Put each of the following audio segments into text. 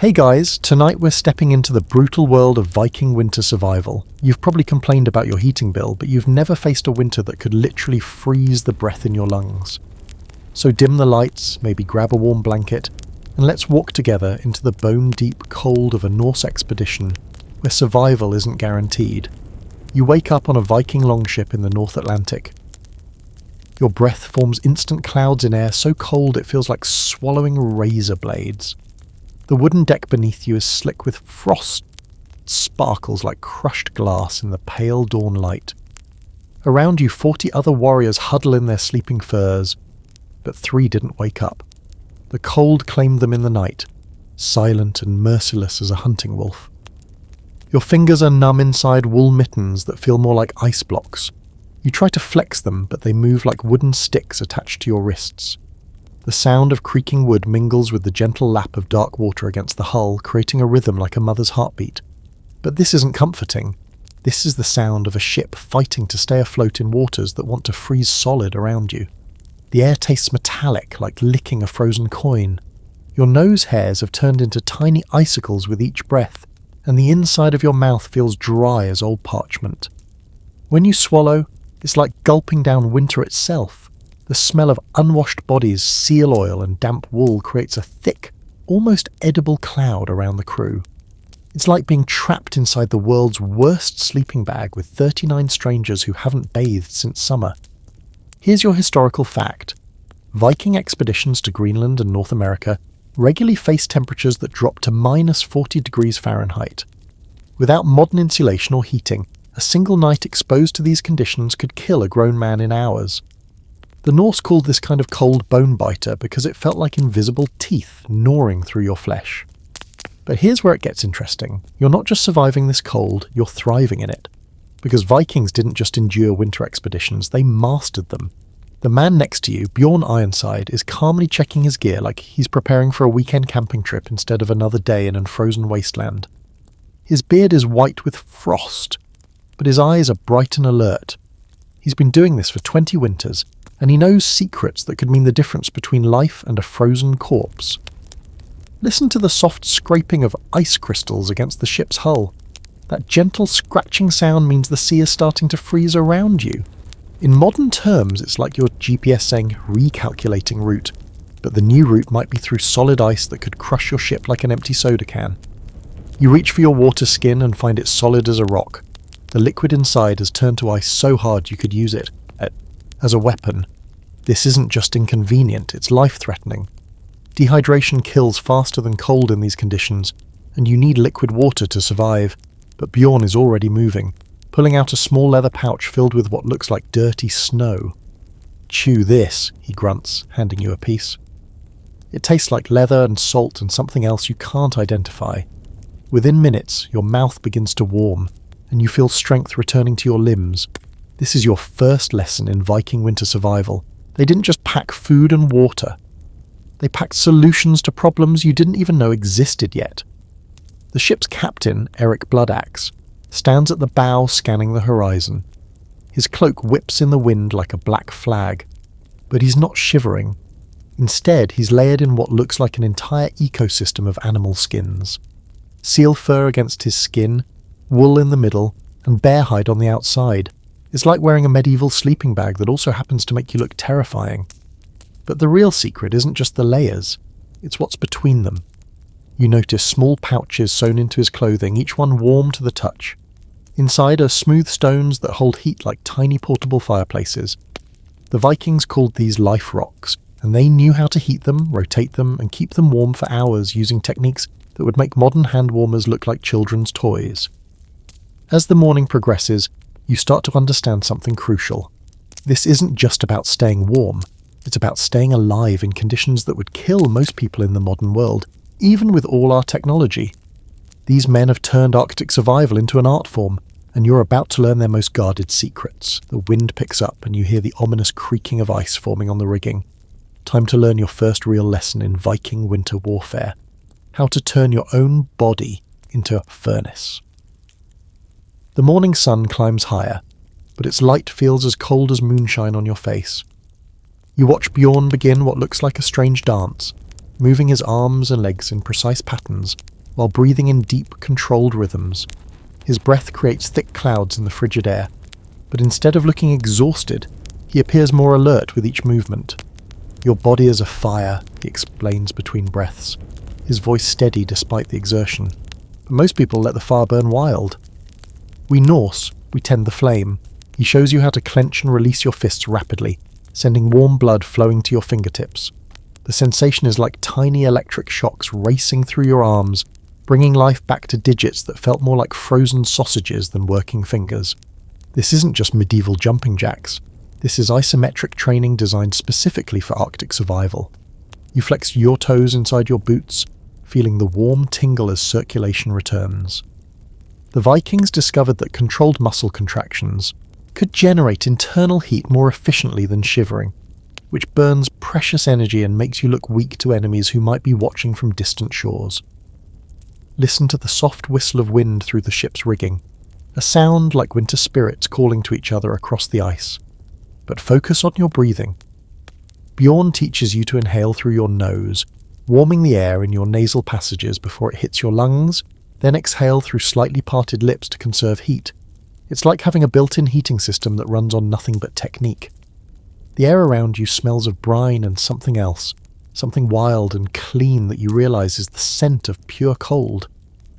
Hey guys, tonight we're stepping into the brutal world of Viking winter survival. You've probably complained about your heating bill, but you've never faced a winter that could literally freeze the breath in your lungs. So dim the lights, maybe grab a warm blanket, and let's walk together into the bone-deep cold of a Norse expedition where survival isn't guaranteed. You wake up on a Viking longship in the North Atlantic. Your breath forms instant clouds in air so cold it feels like swallowing razor blades. The wooden deck beneath you is slick with frost. It sparkles like crushed glass in the pale dawn light. Around you 40 other warriors huddle in their sleeping furs, but 3 didn't wake up. The cold claimed them in the night, silent and merciless as a hunting wolf. Your fingers are numb inside wool mittens that feel more like ice blocks. You try to flex them, but they move like wooden sticks attached to your wrists. The sound of creaking wood mingles with the gentle lap of dark water against the hull, creating a rhythm like a mother's heartbeat. But this isn't comforting. This is the sound of a ship fighting to stay afloat in waters that want to freeze solid around you. The air tastes metallic, like licking a frozen coin. Your nose hairs have turned into tiny icicles with each breath, and the inside of your mouth feels dry as old parchment. When you swallow, it's like gulping down winter itself. The smell of unwashed bodies, seal oil and damp wool creates a thick, almost edible cloud around the crew. It's like being trapped inside the world's worst sleeping bag with 39 strangers who haven't bathed since summer. Here's your historical fact. Viking expeditions to Greenland and North America regularly face temperatures that drop to minus 40 degrees Fahrenheit. Without modern insulation or heating, a single night exposed to these conditions could kill a grown man in hours. The Norse called this kind of cold bone biter because it felt like invisible teeth gnawing through your flesh. But here's where it gets interesting. You're not just surviving this cold, you're thriving in it. Because Vikings didn't just endure winter expeditions, they mastered them. The man next to you, Bjorn Ironside, is calmly checking his gear like he's preparing for a weekend camping trip instead of another day in a frozen wasteland. His beard is white with frost, but his eyes are bright and alert. He's been doing this for 20 winters, and he knows secrets that could mean the difference between life and a frozen corpse. Listen to the soft scraping of ice crystals against the ship's hull. That gentle scratching sound means the sea is starting to freeze around you. In modern terms, it's like your GPS saying recalculating route, but the new route might be through solid ice that could crush your ship like an empty soda can. You reach for your water skin and find it solid as a rock. The liquid inside has turned to ice so hard you could use it as a weapon. This isn't just inconvenient, it's life-threatening. Dehydration kills faster than cold in these conditions, and you need liquid water to survive, but Bjorn is already moving, pulling out a small leather pouch filled with what looks like dirty snow. "Chew this," he grunts, handing you a piece. It tastes like leather and salt and something else you can't identify. Within minutes, your mouth begins to warm, and you feel strength returning to your limbs. This is your first lesson in Viking winter survival. They didn't just pack food and water. They packed solutions to problems you didn't even know existed yet. The ship's captain, Eric Bloodaxe, stands at the bow scanning the horizon. His cloak whips in the wind like a black flag. But he's not shivering. Instead, he's layered in what looks like an entire ecosystem of animal skins. Seal fur against his skin, wool in the middle, and bear hide on the outside. It's like wearing a medieval sleeping bag that also happens to make you look terrifying. But the real secret isn't just the layers, it's what's between them. You notice small pouches sewn into his clothing, each one warm to the touch. Inside are smooth stones that hold heat like tiny portable fireplaces. The Vikings called these life rocks, and they knew how to heat them, rotate them, and keep them warm for hours using techniques that would make modern hand warmers look like children's toys. As the morning progresses, you start to understand something crucial. This isn't just about staying warm, it's about staying alive in conditions that would kill most people in the modern world, even with all our technology. These men have turned Arctic survival into an art form, and you're about to learn their most guarded secrets. The wind picks up and you hear the ominous creaking of ice forming on the rigging. Time to learn your first real lesson in Viking winter warfare. How to turn your own body into a furnace. The morning sun climbs higher, but its light feels as cold as moonshine on your face. You watch Bjorn begin what looks like a strange dance, moving his arms and legs in precise patterns, while breathing in deep, controlled rhythms. His breath creates thick clouds in the frigid air, but instead of looking exhausted, he appears more alert with each movement. "Your body is afire," he explains between breaths, his voice steady despite the exertion. But most people let the fire burn wild. We Norse, we tend the flame. He shows you how to clench and release your fists rapidly, sending warm blood flowing to your fingertips. The sensation is like tiny electric shocks racing through your arms, bringing life back to digits that felt more like frozen sausages than working fingers. This isn't just medieval jumping jacks. This is isometric training designed specifically for Arctic survival. You flex your toes inside your boots, feeling the warm tingle as circulation returns. The Vikings discovered that controlled muscle contractions could generate internal heat more efficiently than shivering, which burns precious energy and makes you look weak to enemies who might be watching from distant shores. Listen to the soft whistle of wind through the ship's rigging, a sound like winter spirits calling to each other across the ice. But focus on your breathing. Bjorn teaches you to inhale through your nose, warming the air in your nasal passages before it hits your lungs, then exhale through slightly parted lips to conserve heat. It's like having a built-in heating system that runs on nothing but technique. The air around you smells of brine and something else, something wild and clean that you realize is the scent of pure cold.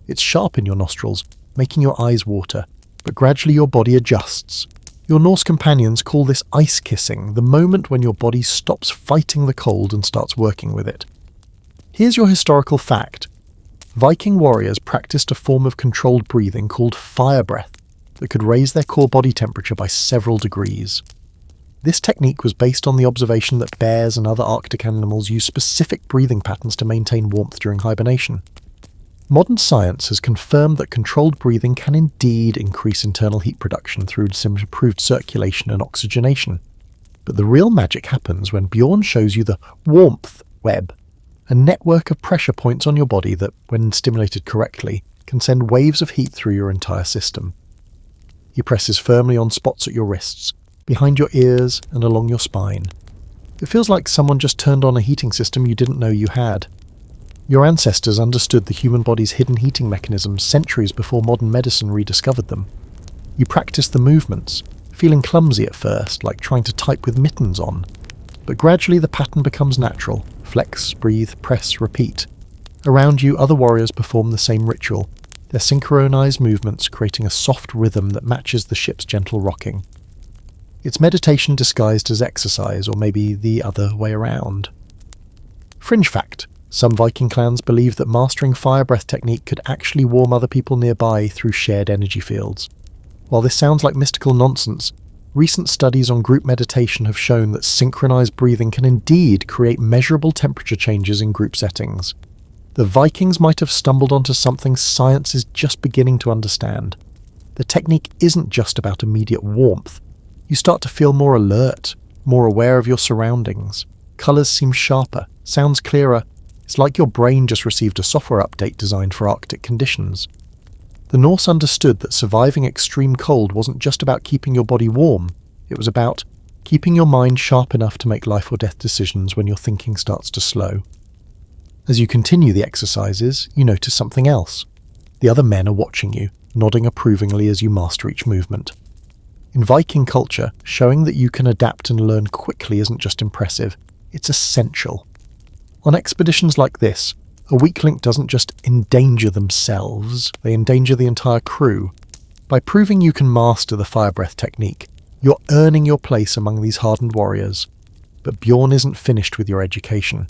It's sharp in your nostrils, making your eyes water, but gradually your body adjusts. Your Norse companions call this ice kissing, the moment when your body stops fighting the cold and starts working with it. Here's your historical fact. Viking warriors practiced a form of controlled breathing called fire breath that could raise their core body temperature by several degrees. This technique was based on the observation that bears and other Arctic animals use specific breathing patterns to maintain warmth during hibernation. Modern science has confirmed that controlled breathing can indeed increase internal heat production through some improved circulation and oxygenation. But the real magic happens when Bjorn shows you the warmth web, a network of pressure points on your body that, when stimulated correctly, can send waves of heat through your entire system. He presses firmly on spots at your wrists, behind your ears and along your spine. It feels like someone just turned on a heating system you didn't know you had. Your ancestors understood the human body's hidden heating mechanisms centuries before modern medicine rediscovered them. You practice the movements, feeling clumsy at first, like trying to type with mittens on. But gradually the pattern becomes natural. Flex, breathe, press, repeat. Around you, other warriors perform the same ritual, their synchronized movements creating a soft rhythm that matches the ship's gentle rocking. It's meditation disguised as exercise, or maybe the other way around. Fringe fact. Some Viking clans believe that mastering fire breath technique could actually warm other people nearby through shared energy fields. While this sounds like mystical nonsense, recent studies on group meditation have shown that synchronized breathing can indeed create measurable temperature changes in group settings. The Vikings might have stumbled onto something science is just beginning to understand. The technique isn't just about immediate warmth. You start to feel more alert, more aware of your surroundings. Colours seem sharper, sounds clearer. It's like your brain just received a software update designed for Arctic conditions. The Norse understood that surviving extreme cold wasn't just about keeping your body warm. It was about keeping your mind sharp enough to make life or death decisions when your thinking starts to slow. As you continue the exercises, you notice something else. The other men are watching you, nodding approvingly as you master each movement. In Viking culture, showing that you can adapt and learn quickly isn't just impressive, it's essential. On expeditions like this, a weak link doesn't just endanger themselves, they endanger the entire crew. By proving you can master the fire breath technique, you're earning your place among these hardened warriors. But Bjorn isn't finished with your education.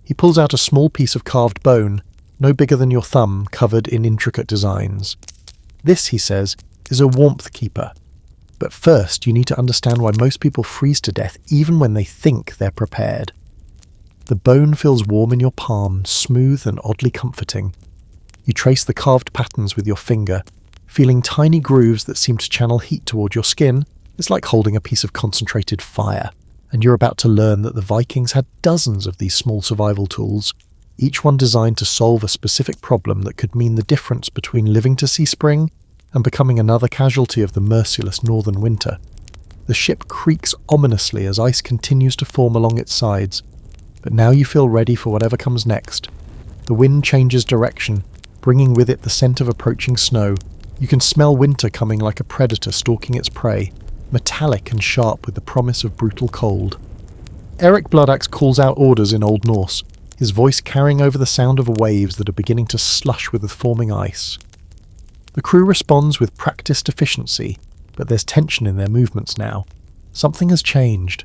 He pulls out a small piece of carved bone, no bigger than your thumb, covered in intricate designs. This, he says, is a warmth keeper. But first, you need to understand why most people freeze to death even when they think they're prepared. The bone feels warm in your palm, smooth and oddly comforting. You trace the carved patterns with your finger, feeling tiny grooves that seem to channel heat toward your skin. It's like holding a piece of concentrated fire. And you're about to learn that the Vikings had dozens of these small survival tools, each one designed to solve a specific problem that could mean the difference between living to see spring and becoming another casualty of the merciless northern winter. The ship creaks ominously as ice continues to form along its sides, but now you feel ready for whatever comes next. The wind changes direction, bringing with it the scent of approaching snow. You can smell winter coming like a predator stalking its prey, metallic and sharp with the promise of brutal cold. Eric Bloodaxe calls out orders in Old Norse, his voice carrying over the sound of waves that are beginning to slush with the forming ice. The crew responds with practiced efficiency, but there's tension in their movements now. Something has changed.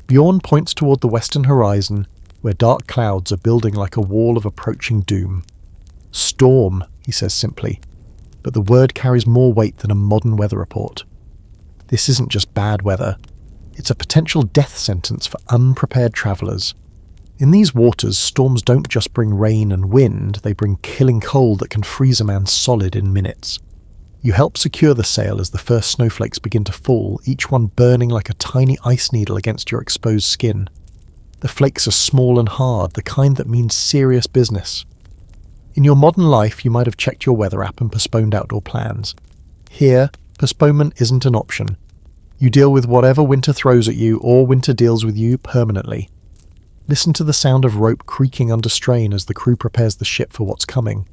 Bjorn points toward the western horizon, where dark clouds are building like a wall of approaching doom. Storm, he says simply, but the word carries more weight than a modern weather report. This isn't just bad weather. It's a potential death sentence for unprepared travellers. In these waters, storms don't just bring rain and wind, they bring killing cold that can freeze a man solid in minutes. You help secure the sail as the first snowflakes begin to fall, each one burning like a tiny ice needle against your exposed skin. The flakes are small and hard, the kind that means serious business. In your modern life, you might have checked your weather app and postponed outdoor plans. Here, postponement isn't an option. You deal with whatever winter throws at you, or winter deals with you permanently. Listen to the sound of rope creaking under strain as the crew prepares the ship for what's coming.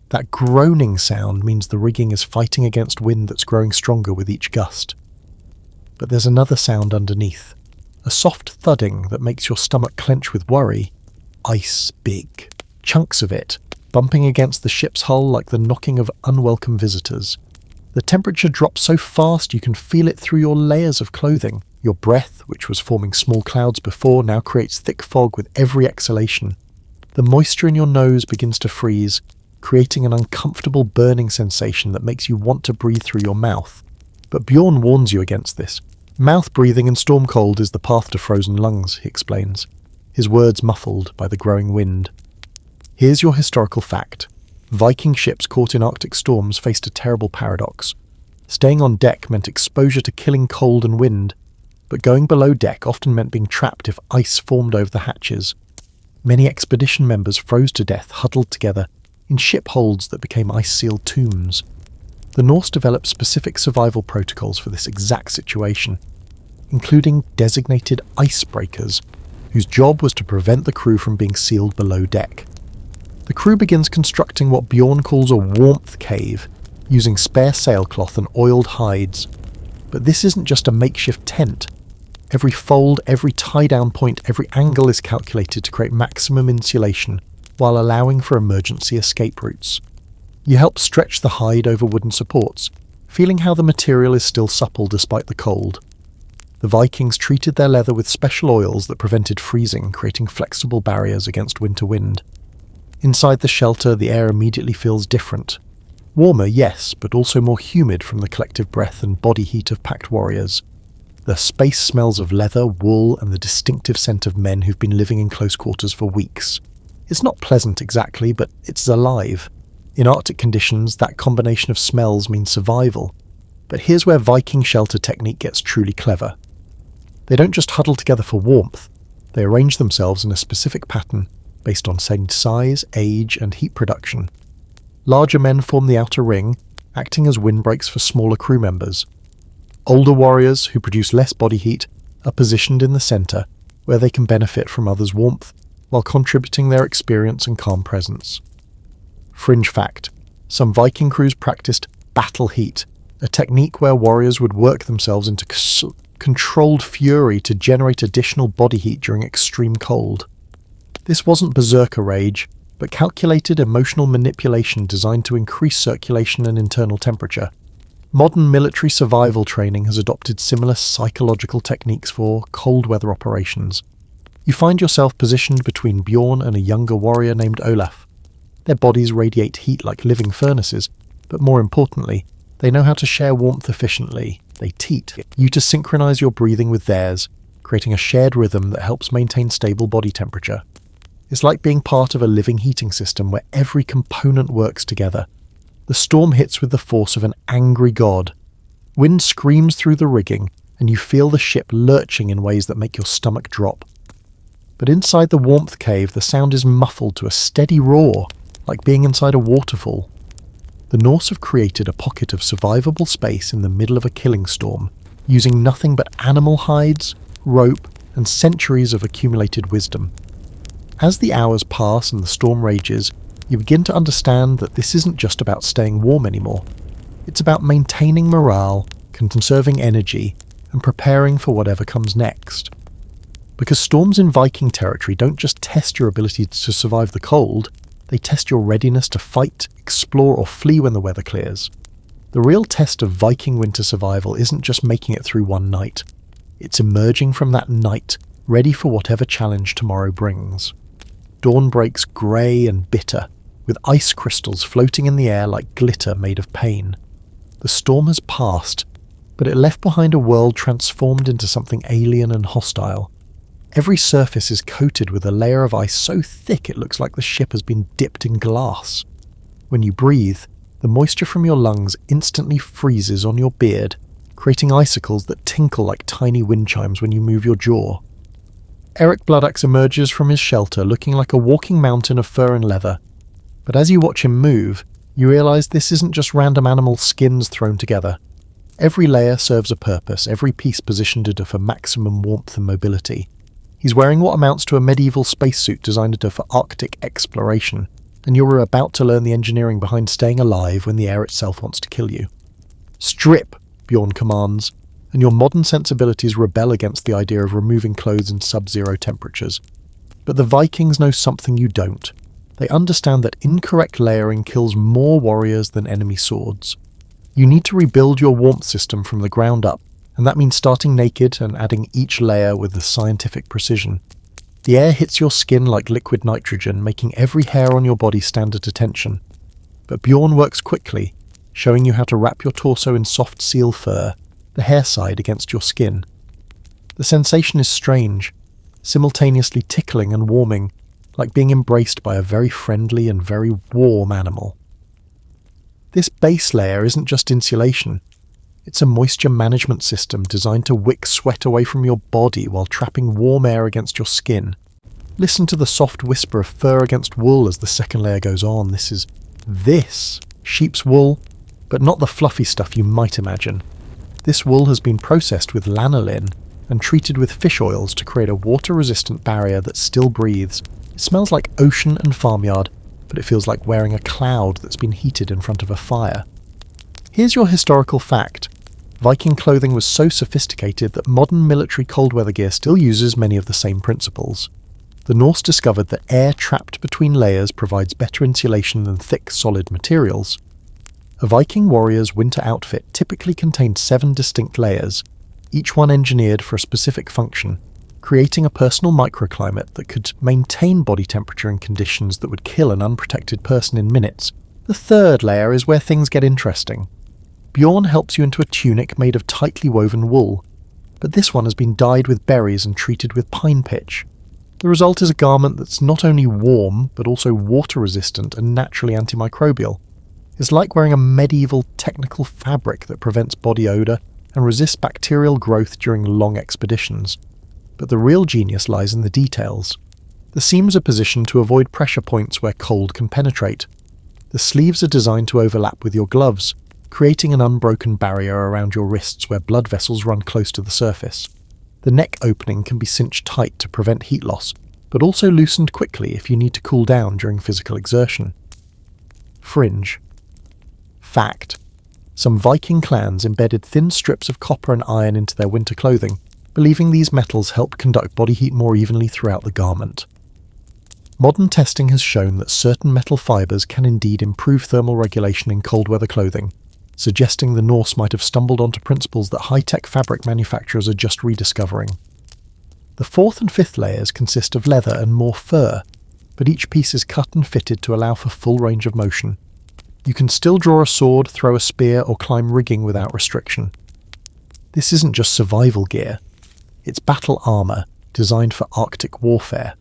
That groaning sound means the rigging is fighting against wind that's growing stronger with each gust. But there's another sound underneath, a soft thudding that makes your stomach clench with worry. Ice big, chunks of it, bumping against the ship's hull like the knocking of unwelcome visitors. The temperature drops so fast you can feel it through your layers of clothing. Your breath, which was forming small clouds before, now creates thick fog with every exhalation. The moisture in your nose begins to freeze, creating an uncomfortable burning sensation that makes you want to breathe through your mouth. But Bjorn warns you against this. Mouth breathing in storm cold is the path to frozen lungs, he explains, his words muffled by the growing wind. Here's your historical fact. Viking ships caught in Arctic storms faced a terrible paradox. Staying on deck meant exposure to killing cold and wind, but going below deck often meant being trapped if ice formed over the hatches. Many expedition members froze to death huddled together in ship holds that became ice-sealed tombs. The Norse developed specific survival protocols for this exact situation, including designated icebreakers, whose job was to prevent the crew from being sealed below deck. The crew begins constructing what Bjorn calls a warmth cave, using spare sailcloth and oiled hides. But this isn't just a makeshift tent. Every fold, every tie-down point, every angle is calculated to create maximum insulation, while allowing for emergency escape routes. You help stretch the hide over wooden supports, feeling how the material is still supple despite the cold. The Vikings treated their leather with special oils that prevented freezing, creating flexible barriers against winter wind. Inside the shelter, the air immediately feels different. Warmer, yes, but also more humid from the collective breath and body heat of packed warriors. The space smells of leather, wool, and the distinctive scent of men who've been living in close quarters for weeks. It's not pleasant exactly, but it's alive. In Arctic conditions, that combination of smells means survival. But here's where Viking shelter technique gets truly clever. They don't just huddle together for warmth, they arrange themselves in a specific pattern, based on size, age, and heat production. Larger men form the outer ring, acting as windbreaks for smaller crew members. Older warriors, who produce less body heat, are positioned in the centre, where they can benefit from others' warmth, while contributing their experience and calm presence. Fringe fact: some Viking crews practiced battle heat, a technique where warriors would work themselves into controlled fury to generate additional body heat during extreme cold. This wasn't berserker rage, but calculated emotional manipulation designed to increase circulation and internal temperature. Modern military survival training has adopted similar psychological techniques for cold weather operations. You find yourself positioned between Bjorn and a younger warrior named Olaf. Their bodies radiate heat like living furnaces, but more importantly, they know how to share warmth efficiently. They teat you to synchronize your breathing with theirs, creating a shared rhythm that helps maintain stable body temperature. It's like being part of a living heating system where every component works together. The storm hits with the force of an angry god. Wind screams through the rigging, and you feel the ship lurching in ways that make your stomach drop. But inside the warmth cave, the sound is muffled to a steady roar, like being inside a waterfall. The Norse have created a pocket of survivable space in the middle of a killing storm, using nothing but animal hides, rope, and centuries of accumulated wisdom. As the hours pass and the storm rages, you begin to understand that this isn't just about staying warm anymore. It's about maintaining morale, conserving energy, and preparing for whatever comes next. Because storms in Viking territory don't just test your ability to survive the cold, they test your readiness to fight, explore, or flee when the weather clears. The real test of Viking winter survival isn't just making it through one night. It's emerging from that night, ready for whatever challenge tomorrow brings. Dawn breaks grey and bitter, with ice crystals floating in the air like glitter made of pain. The storm has passed, but it left behind a world transformed into something alien and hostile. Every surface is coated with a layer of ice so thick it looks like the ship has been dipped in glass. When you breathe, the moisture from your lungs instantly freezes on your beard, creating icicles that tinkle like tiny wind chimes when you move your jaw. Eric Bloodaxe emerges from his shelter looking like a walking mountain of fur and leather. But as you watch him move, you realise this isn't just random animal skins thrown together. Every layer serves a purpose, every piece positioned to offer maximum warmth and mobility. He's wearing what amounts to a medieval spacesuit designed for Arctic exploration, and you're about to learn the engineering behind staying alive when the air itself wants to kill you. Strip, Bjorn commands, and your modern sensibilities rebel against the idea of removing clothes in sub-zero temperatures. But the Vikings know something you don't. They understand that incorrect layering kills more warriors than enemy swords. You need to rebuild your warmth system from the ground up, and that means starting naked and adding each layer with scientific precision. The air hits your skin like liquid nitrogen, making every hair on your body stand at attention. But Bjorn works quickly, showing you how to wrap your torso in soft seal fur, the hair side against your skin. The sensation is strange, simultaneously tickling and warming, like being embraced by a very friendly and very warm animal. This base layer isn't just insulation. It's a moisture management system designed to wick sweat away from your body while trapping warm air against your skin. Listen to the soft whisper of fur against wool as the second layer goes on. This is sheep's wool, but not the fluffy stuff you might imagine. This wool has been processed with lanolin and treated with fish oils to create a water-resistant barrier that still breathes. It smells like ocean and farmyard, but it feels like wearing a cloud that's been heated in front of a fire. Here's your historical fact. Viking clothing was so sophisticated that modern military cold weather gear still uses many of the same principles. The Norse discovered that air trapped between layers provides better insulation than thick, solid materials. A Viking warrior's winter outfit typically contained 7 distinct layers, each one engineered for a specific function, creating a personal microclimate that could maintain body temperature in conditions that would kill an unprotected person in minutes. The third layer is where things get interesting. Bjorn helps you into a tunic made of tightly woven wool, but this one has been dyed with berries and treated with pine pitch. The result is a garment that's not only warm, but also water-resistant and naturally antimicrobial. It's like wearing a medieval technical fabric that prevents body odour and resists bacterial growth during long expeditions. But the real genius lies in the details. The seams are positioned to avoid pressure points where cold can penetrate. The sleeves are designed to overlap with your gloves, creating an unbroken barrier around your wrists where blood vessels run close to the surface. The neck opening can be cinched tight to prevent heat loss, but also loosened quickly if you need to cool down during physical exertion. Fringe. Fact. Some Viking clans embedded thin strips of copper and iron into their winter clothing, believing these metals help conduct body heat more evenly throughout the garment. Modern testing has shown that certain metal fibres can indeed improve thermal regulation in cold weather clothing, suggesting the Norse might have stumbled onto principles that high-tech fabric manufacturers are just rediscovering. The 4th and 5th layers consist of leather and more fur, but each piece is cut and fitted to allow for full range of motion. You can still draw a sword, throw a spear, or climb rigging without restriction. This isn't just survival gear. It's battle armour, designed for Arctic warfare.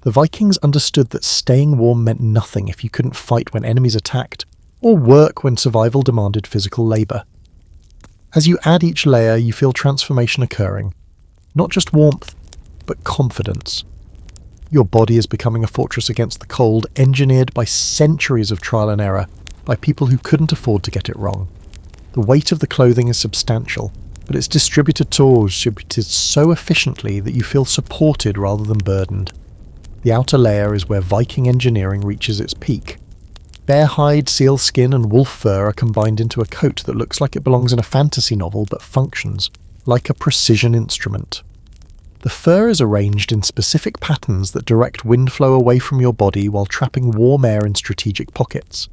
The Vikings understood that staying warm meant nothing if you couldn't fight when enemies attacked, or work when survival demanded physical labour. As you add each layer, you feel transformation occurring. Not just warmth, but confidence. Your body is becoming a fortress against the cold, engineered by centuries of trial and error, by people who couldn't afford to get it wrong. The weight of the clothing is substantial, but it's distributed so efficiently that you feel supported rather than burdened. The outer layer is where Viking engineering reaches its peak. Bear hide, seal skin and wolf fur are combined into a coat that looks like it belongs in a fantasy novel but functions like a precision instrument. The fur is arranged in specific patterns that direct wind flow away from your body while trapping warm air in strategic pockets.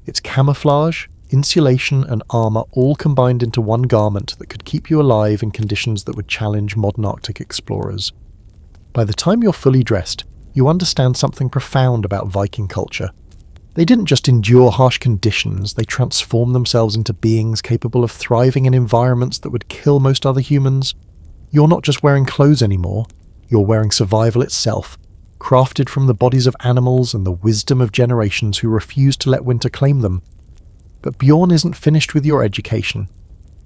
It's camouflage, insulation and armour all combined into one garment that could keep you alive in conditions that would challenge modern Arctic explorers. By the time you're fully dressed, you understand something profound about Viking culture. They didn't just endure harsh conditions, they transformed themselves into beings capable of thriving in environments that would kill most other humans. You're not just wearing clothes anymore, you're wearing survival itself, crafted from the bodies of animals and the wisdom of generations who refused to let winter claim them. But Bjorn isn't finished with your education.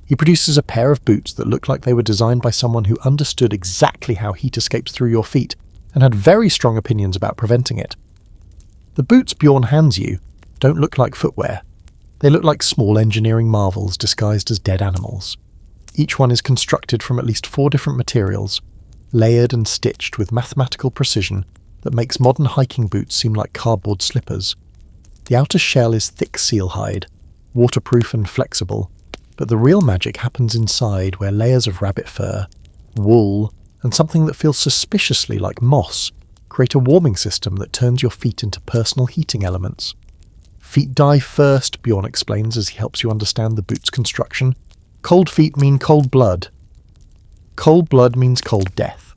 He produces a pair of boots that look like they were designed by someone who understood exactly how heat escapes through your feet and had very strong opinions about preventing it. The boots Bjorn hands you don't look like footwear. They look like small engineering marvels disguised as dead animals. Each one is constructed from at least 4 different materials, layered and stitched with mathematical precision that makes modern hiking boots seem like cardboard slippers. The outer shell is thick seal hide, waterproof and flexible, but the real magic happens inside where layers of rabbit fur, wool, and something that feels suspiciously like moss create a warming system that turns your feet into personal heating elements. Feet die first, Bjorn explains as he helps you understand the boot's construction. Cold feet mean cold blood. Cold blood means cold death.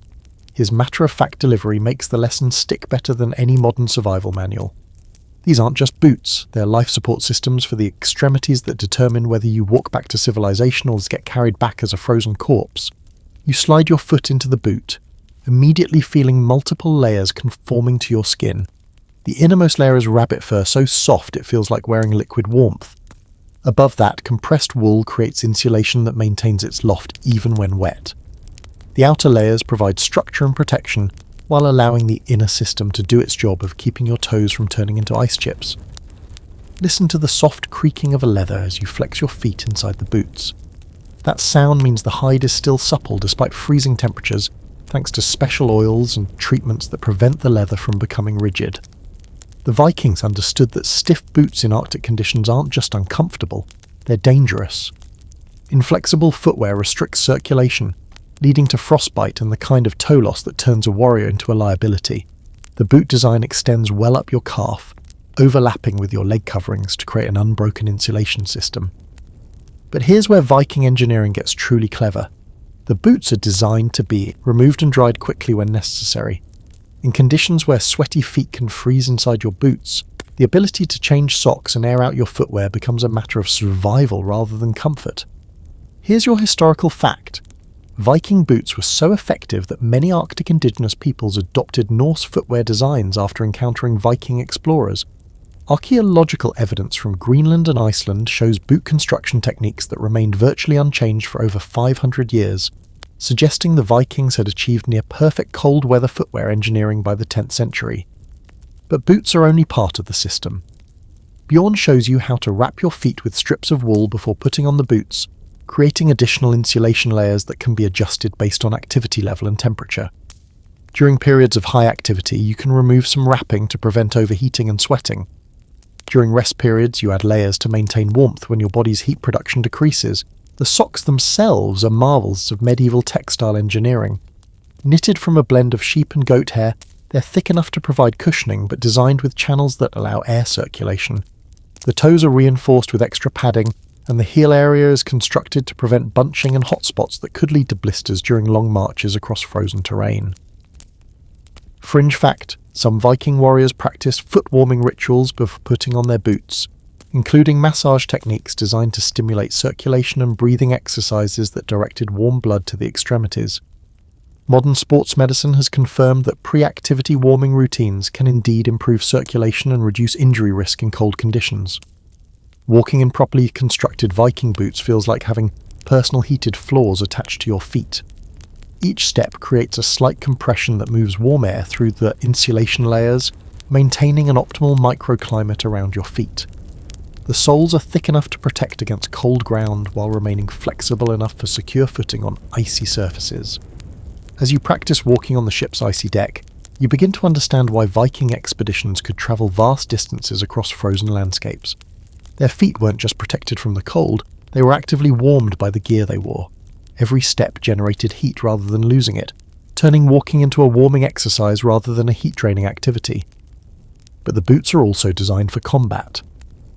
His matter-of-fact delivery makes the lesson stick better than any modern survival manual. These aren't just boots, they're life support systems for the extremities that determine whether you walk back to civilization or get carried back as a frozen corpse. You slide your foot into the boot, immediately feeling multiple layers conforming to your skin. The innermost layer is rabbit fur so soft it feels like wearing liquid warmth. Above that, compressed wool creates insulation that maintains its loft even when wet. The outer layers provide structure and protection while allowing the inner system to do its job of keeping your toes from turning into ice chips. Listen to the soft creaking of a leather as you flex your feet inside the boots. That sound means the hide is still supple despite freezing temperatures, thanks to special oils and treatments that prevent the leather from becoming rigid. The Vikings understood that stiff boots in Arctic conditions aren't just uncomfortable, they're dangerous. Inflexible footwear restricts circulation, leading to frostbite and the kind of toe loss that turns a warrior into a liability. The boot design extends well up your calf, overlapping with your leg coverings to create an unbroken insulation system. But here's where Viking engineering gets truly clever. The boots are designed to be removed and dried quickly when necessary. In conditions where sweaty feet can freeze inside your boots, the ability to change socks and air out your footwear becomes a matter of survival rather than comfort. Here's your historical fact. Viking boots were so effective that many Arctic indigenous peoples adopted Norse footwear designs after encountering Viking explorers. Archaeological evidence from Greenland and Iceland shows boot construction techniques that remained virtually unchanged for over 500 years, suggesting the Vikings had achieved near-perfect cold-weather footwear engineering by the 10th century. But boots are only part of the system. Bjorn shows you how to wrap your feet with strips of wool before putting on the boots, creating additional insulation layers that can be adjusted based on activity level and temperature. During periods of high activity, you can remove some wrapping to prevent overheating and sweating. During rest periods, you add layers to maintain warmth when your body's heat production decreases. The socks themselves are marvels of medieval textile engineering. Knitted from a blend of sheep and goat hair, they're thick enough to provide cushioning but designed with channels that allow air circulation. The toes are reinforced with extra padding, and the heel area is constructed to prevent bunching and hot spots that could lead to blisters during long marches across frozen terrain. Fringe fact: some Viking warriors practiced foot-warming rituals before putting on their boots, including massage techniques designed to stimulate circulation and breathing exercises that directed warm blood to the extremities. Modern sports medicine has confirmed that pre-activity warming routines can indeed improve circulation and reduce injury risk in cold conditions. Walking in properly constructed Viking boots feels like having personal heated floors attached to your feet. Each step creates a slight compression that moves warm air through the insulation layers, maintaining an optimal microclimate around your feet. The soles are thick enough to protect against cold ground while remaining flexible enough for secure footing on icy surfaces. As you practice walking on the ship's icy deck, you begin to understand why Viking expeditions could travel vast distances across frozen landscapes. Their feet weren't just protected from the cold, they were actively warmed by the gear they wore. Every step generated heat rather than losing it, turning walking into a warming exercise rather than a heat-draining activity. But the boots are also designed for combat.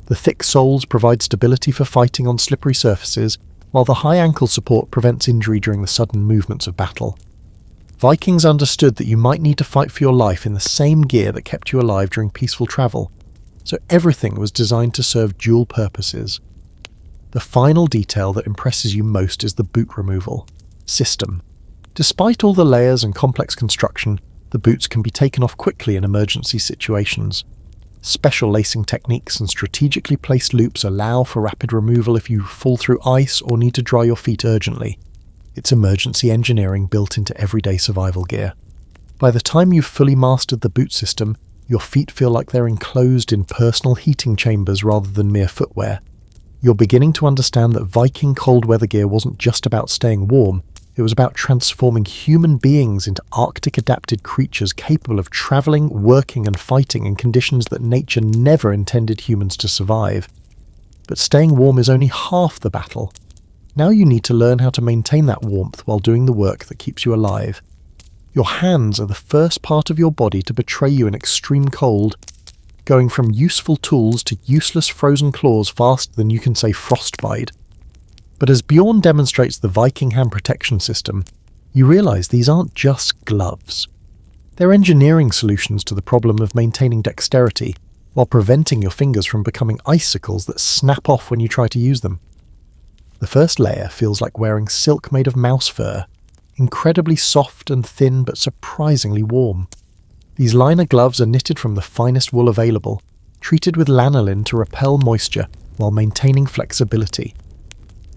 The thick soles provide stability for fighting on slippery surfaces, while the high ankle support prevents injury during the sudden movements of battle. Vikings understood that you might need to fight for your life in the same gear that kept you alive during peaceful travel, so everything was designed to serve dual purposes. The final detail that impresses you most is the boot removal system. Despite all the layers and complex construction, the boots can be taken off quickly in emergency situations. Special lacing techniques and strategically placed loops allow for rapid removal if you fall through ice or need to dry your feet urgently. It's emergency engineering built into everyday survival gear. By the time you've fully mastered the boot system, your feet feel like they're enclosed in personal heating chambers rather than mere footwear. You're beginning to understand that Viking cold weather gear wasn't just about staying warm, it was about transforming human beings into Arctic-adapted creatures capable of travelling, working and fighting in conditions that nature never intended humans to survive. But staying warm is only half the battle. Now you need to learn how to maintain that warmth while doing the work that keeps you alive. Your hands are the first part of your body to betray you in extreme cold, going from useful tools to useless frozen claws faster than you can say frostbite. But as Bjorn demonstrates the Viking hand protection system, you realise these aren't just gloves. They're engineering solutions to the problem of maintaining dexterity, while preventing your fingers from becoming icicles that snap off when you try to use them. The first layer feels like wearing silk made of mouse fur, incredibly soft and thin but surprisingly warm. These liner gloves are knitted from the finest wool available, treated with lanolin to repel moisture while maintaining flexibility.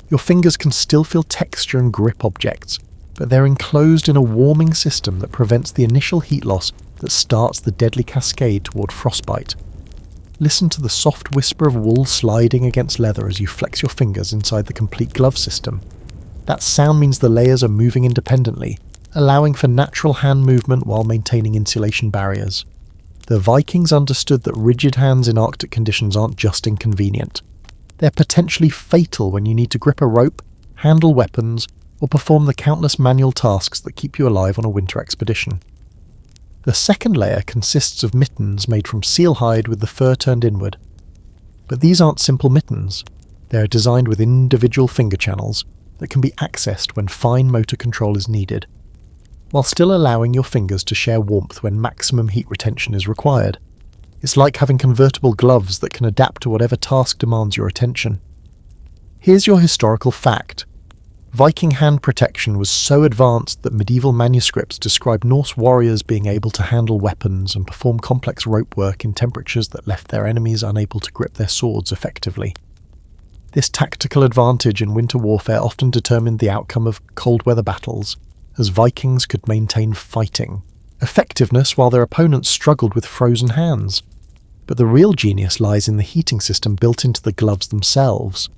Your fingers can still feel texture and grip objects, but they're enclosed in a warming system that prevents the initial heat loss that starts the deadly cascade toward frostbite. Listen to the soft whisper of wool sliding against leather as you flex your fingers inside the complete glove system. That sound means the layers are moving independently, allowing for natural hand movement while maintaining insulation barriers. The Vikings understood that rigid hands in Arctic conditions aren't just inconvenient. They're potentially fatal when you need to grip a rope, handle weapons, or perform the countless manual tasks that keep you alive on a winter expedition. The second layer consists of mittens made from seal hide with the fur turned inward. But these aren't simple mittens. They are designed with individual finger channels that can be accessed when fine motor control is needed, while still allowing your fingers to share warmth when maximum heat retention is required. It's like having convertible gloves that can adapt to whatever task demands your attention. Here's your historical fact. Viking hand protection was so advanced that medieval manuscripts describe Norse warriors being able to handle weapons and perform complex rope work in temperatures that left their enemies unable to grip their swords effectively. This tactical advantage in winter warfare often determined the outcome of cold weather battles, as Vikings could maintain fighting effectiveness while their opponents struggled with frozen hands. But the real genius lies in the heating system built into the gloves themselves.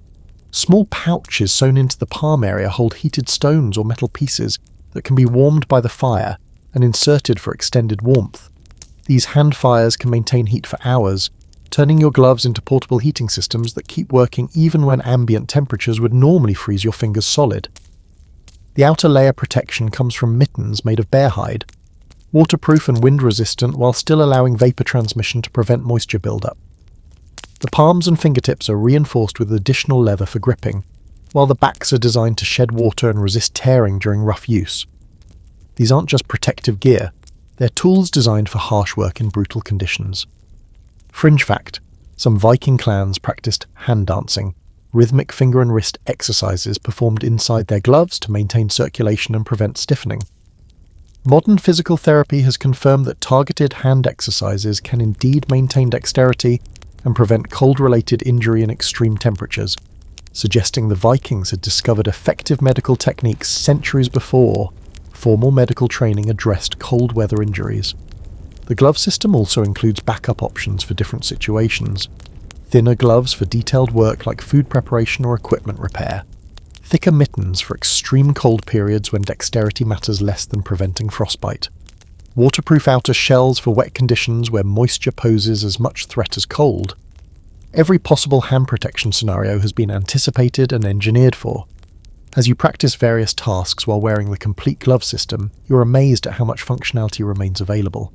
Small pouches sewn into the palm area hold heated stones or metal pieces that can be warmed by the fire and inserted for extended warmth. These hand fires can maintain heat for hours, turning your gloves into portable heating systems that keep working even when ambient temperatures would normally freeze your fingers solid. The outer layer protection comes from mittens made of bear hide, waterproof and wind-resistant while still allowing vapor transmission to prevent moisture buildup. The palms and fingertips are reinforced with additional leather for gripping, while the backs are designed to shed water and resist tearing during rough use. These aren't just protective gear, they're tools designed for harsh work in brutal conditions. Fringe fact: some Viking clans practiced hand dancing, rhythmic finger and wrist exercises performed inside their gloves to maintain circulation and prevent stiffening. Modern physical therapy has confirmed that targeted hand exercises can indeed maintain dexterity and prevent cold-related injury in extreme temperatures, suggesting the Vikings had discovered effective medical techniques centuries before formal medical training addressed cold weather injuries. The glove system also includes backup options for different situations. Thinner gloves for detailed work like food preparation or equipment repair. Thicker mittens for extreme cold periods when dexterity matters less than preventing frostbite. waterproof outer shells for wet conditions where moisture poses as much threat as cold. Every possible hand protection scenario has been anticipated and engineered for. As you practice various tasks while wearing the complete glove system, you're amazed at how much functionality remains available.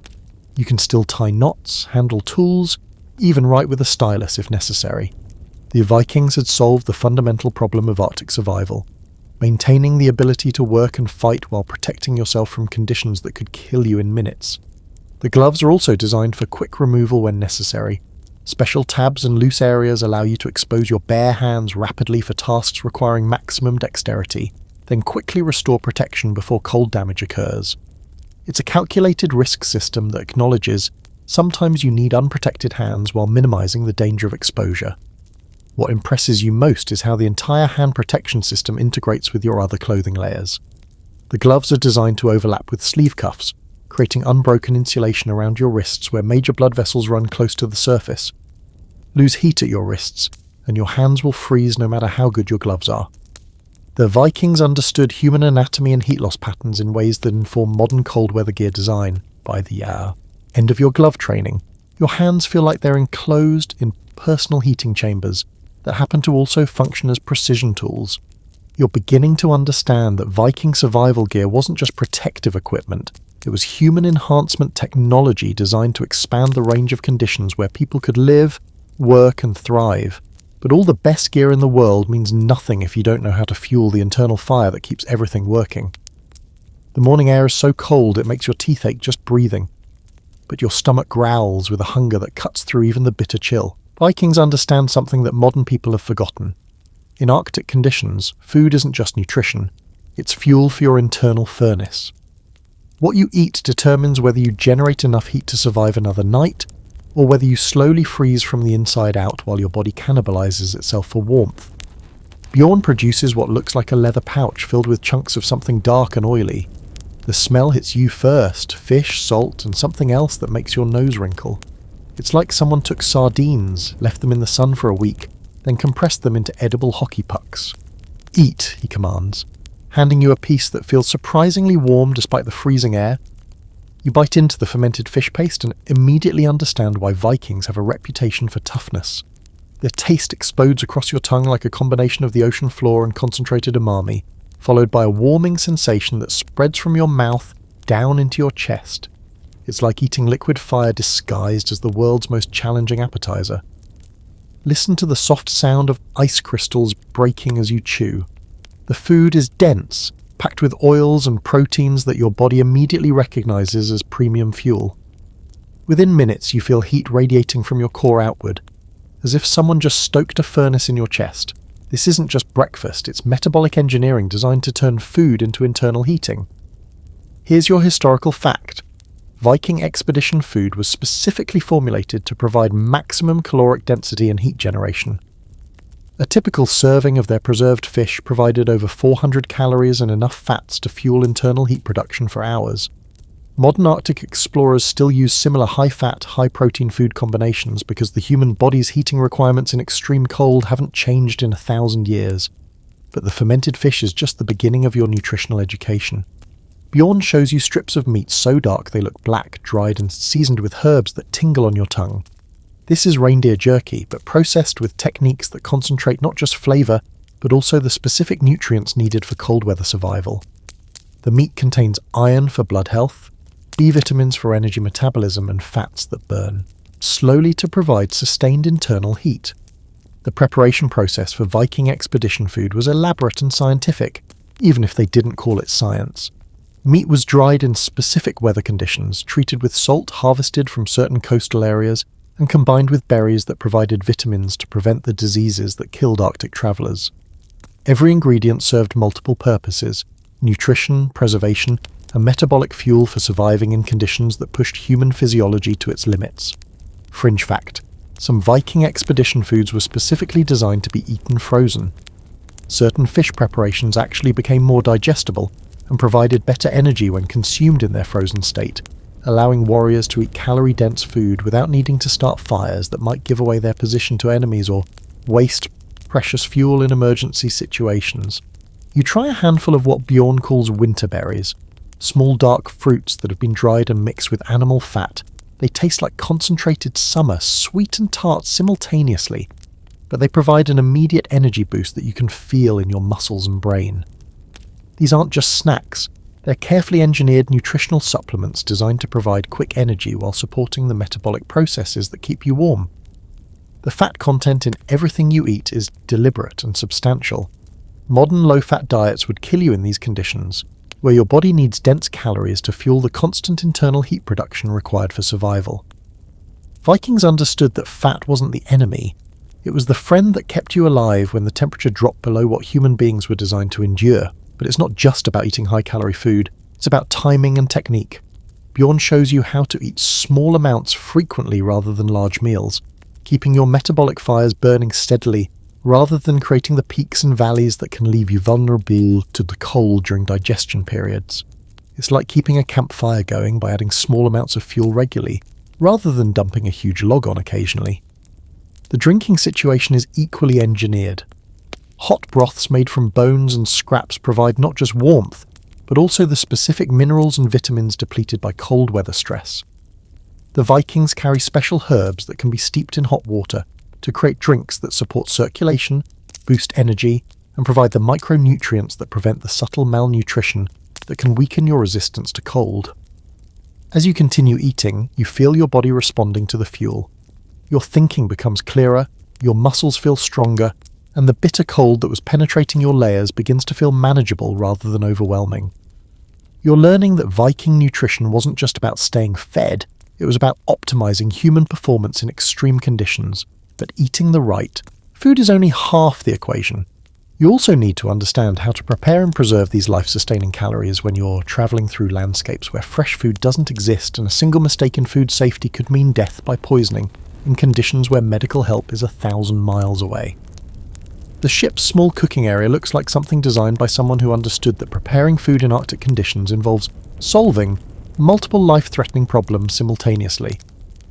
You can still tie knots, handle tools, even write with a stylus if necessary. The Vikings had solved the fundamental problem of Arctic survival, maintaining the ability to work and fight while protecting yourself from conditions that could kill you in minutes. The gloves are also designed for quick removal when necessary. Special tabs and loose areas allow you to expose your bare hands rapidly for tasks requiring maximum dexterity, then quickly restore protection before cold damage occurs. It's a calculated risk system that acknowledges sometimes you need unprotected hands while minimizing the danger of exposure. What impresses you most is how the entire hand protection system integrates with your other clothing layers. The gloves are designed to overlap with sleeve cuffs, creating unbroken insulation around your wrists where major blood vessels run close to the surface. Lose heat at your wrists, and your hands will freeze no matter how good your gloves are. The Vikings understood human anatomy and heat loss patterns in ways that inform modern cold weather gear design. By the end of your glove training, your hands feel like they're enclosed in personal heating chambers that happen to also function as precision tools. You're beginning to understand that Viking survival gear wasn't just protective equipment. It was human enhancement technology designed to expand the range of conditions where people could live, work and thrive. But all the best gear in the world means nothing if you don't know how to fuel the internal fire that keeps everything working. The morning air is so cold it makes your teeth ache just breathing. But your stomach growls with a hunger that cuts through even the bitter chill. Vikings understand something that modern people have forgotten. In Arctic conditions, food isn't just nutrition, it's fuel for your internal furnace. What you eat determines whether you generate enough heat to survive another night, or whether you slowly freeze from the inside out while your body cannibalizes itself for warmth. Bjorn produces what looks like a leather pouch filled with chunks of something dark and oily. The smell hits you first, fish, salt, and something else that makes your nose wrinkle. It's like someone took sardines, left them in the sun for a week, then compressed them into edible hockey pucks. Eat, he commands, handing you a piece that feels surprisingly warm despite the freezing air. You bite into the fermented fish paste and immediately understand why Vikings have a reputation for toughness. Their taste explodes across your tongue like a combination of the ocean floor and concentrated umami, followed by a warming sensation that spreads from your mouth down into your chest. It's like eating liquid fire disguised as the world's most challenging appetizer. Listen to the soft sound of ice crystals breaking as you chew. The food is dense, packed with oils and proteins that your body immediately recognizes as premium fuel. Within minutes, you feel heat radiating from your core outward, as if someone just stoked a furnace in your chest. This isn't just breakfast, it's metabolic engineering designed to turn food into internal heating. Here's your historical fact. Viking expedition food was specifically formulated to provide maximum caloric density and heat generation. A typical serving of their preserved fish provided over 400 calories and enough fats to fuel internal heat production for hours. Modern Arctic explorers still use similar high-fat, high-protein food combinations because the human body's heating requirements in extreme cold haven't changed in 1,000 years. But the fermented fish is just the beginning of your nutritional education. Bjorn shows you strips of meat so dark they look black, dried and seasoned with herbs that tingle on your tongue. This is reindeer jerky, but processed with techniques that concentrate not just flavour, but also the specific nutrients needed for cold weather survival. The meat contains iron for blood health, B vitamins for energy metabolism, and fats that burn, slowly to provide sustained internal heat. The preparation process for Viking expedition food was elaborate and scientific, even if they didn't call it science. Meat was dried in specific weather conditions, treated with salt harvested from certain coastal areas, and combined with berries that provided vitamins to prevent the diseases that killed Arctic travellers. Every ingredient served multiple purposes: nutrition, preservation, and metabolic fuel for surviving in conditions that pushed human physiology to its limits. Fringe fact: some Viking expedition foods were specifically designed to be eaten frozen. Certain fish preparations actually became more digestible and provided better energy when consumed in their frozen state, allowing warriors to eat calorie-dense food without needing to start fires that might give away their position to enemies or waste precious fuel in emergency situations. You try a handful of what Bjorn calls winter berries, small dark fruits that have been dried and mixed with animal fat. They taste like concentrated summer, sweet and tart simultaneously, but they provide an immediate energy boost that you can feel in your muscles and brain. These aren't just snacks, they're carefully engineered nutritional supplements designed to provide quick energy while supporting the metabolic processes that keep you warm. The fat content in everything you eat is deliberate and substantial. Modern low-fat diets would kill you in these conditions, where your body needs dense calories to fuel the constant internal heat production required for survival. Vikings understood that fat wasn't the enemy, it was the friend that kept you alive when the temperature dropped below what human beings were designed to endure. But it's not just about eating high-calorie food, it's about timing and technique. Bjorn shows you how to eat small amounts frequently rather than large meals, keeping your metabolic fires burning steadily rather than creating the peaks and valleys that can leave you vulnerable to the cold during digestion periods. It's like keeping a campfire going by adding small amounts of fuel regularly, rather than dumping a huge log on occasionally. The drinking situation is equally engineered. Hot broths made from bones and scraps provide not just warmth, but also the specific minerals and vitamins depleted by cold weather stress. The Vikings carry special herbs that can be steeped in hot water to create drinks that support circulation, boost energy, and provide the micronutrients that prevent the subtle malnutrition that can weaken your resistance to cold. As you continue eating, you feel your body responding to the fuel. Your thinking becomes clearer, your muscles feel stronger, and the bitter cold that was penetrating your layers begins to feel manageable rather than overwhelming. You're learning that Viking nutrition wasn't just about staying fed, it was about optimizing human performance in extreme conditions. But eating the right food is only half the equation. You also need to understand how to prepare and preserve these life-sustaining calories when you're traveling through landscapes where fresh food doesn't exist and a single mistake in food safety could mean death by poisoning in conditions where medical help is 1,000 miles away. The ship's small cooking area looks like something designed by someone who understood that preparing food in Arctic conditions involves solving multiple life-threatening problems simultaneously.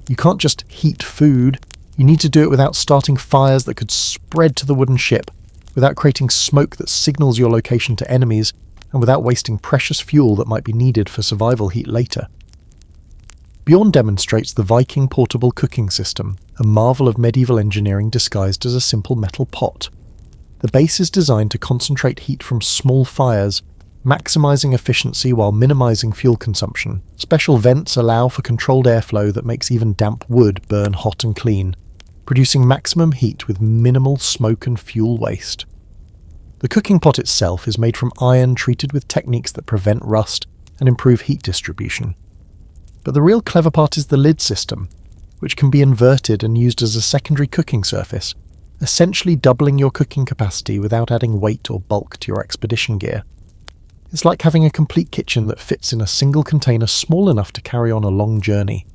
You can't just heat food, you need to do it without starting fires that could spread to the wooden ship, without creating smoke that signals your location to enemies, and without wasting precious fuel that might be needed for survival heat later. Bjorn demonstrates the Viking portable cooking system, a marvel of medieval engineering disguised as a simple metal pot. The base is designed to concentrate heat from small fires, maximizing efficiency while minimizing fuel consumption. Special vents allow for controlled airflow that makes even damp wood burn hot and clean, producing maximum heat with minimal smoke and fuel waste. The cooking pot itself is made from iron treated with techniques that prevent rust and improve heat distribution. But the real clever part is the lid system, which can be inverted and used as a secondary cooking surface, essentially doubling your cooking capacity without adding weight or bulk to your expedition gear. It's like having a complete kitchen that fits in a single container small enough to carry on a long journey.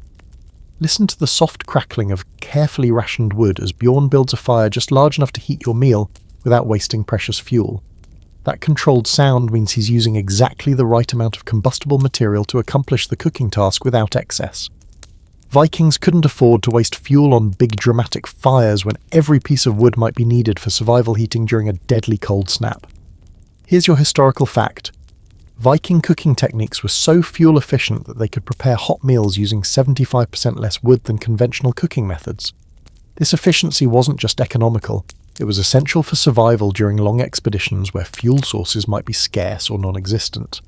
Listen to the soft crackling of carefully rationed wood as Bjorn builds a fire just large enough to heat your meal without wasting precious fuel. That controlled sound means he's using exactly the right amount of combustible material to accomplish the cooking task without excess. Vikings couldn't afford to waste fuel on big dramatic fires when every piece of wood might be needed for survival heating during a deadly cold snap. Here's your historical fact. Viking cooking techniques were so fuel efficient that they could prepare hot meals using 75% less wood than conventional cooking methods. This efficiency wasn't just economical, it was essential for survival during long expeditions where fuel sources might be scarce or non-existent.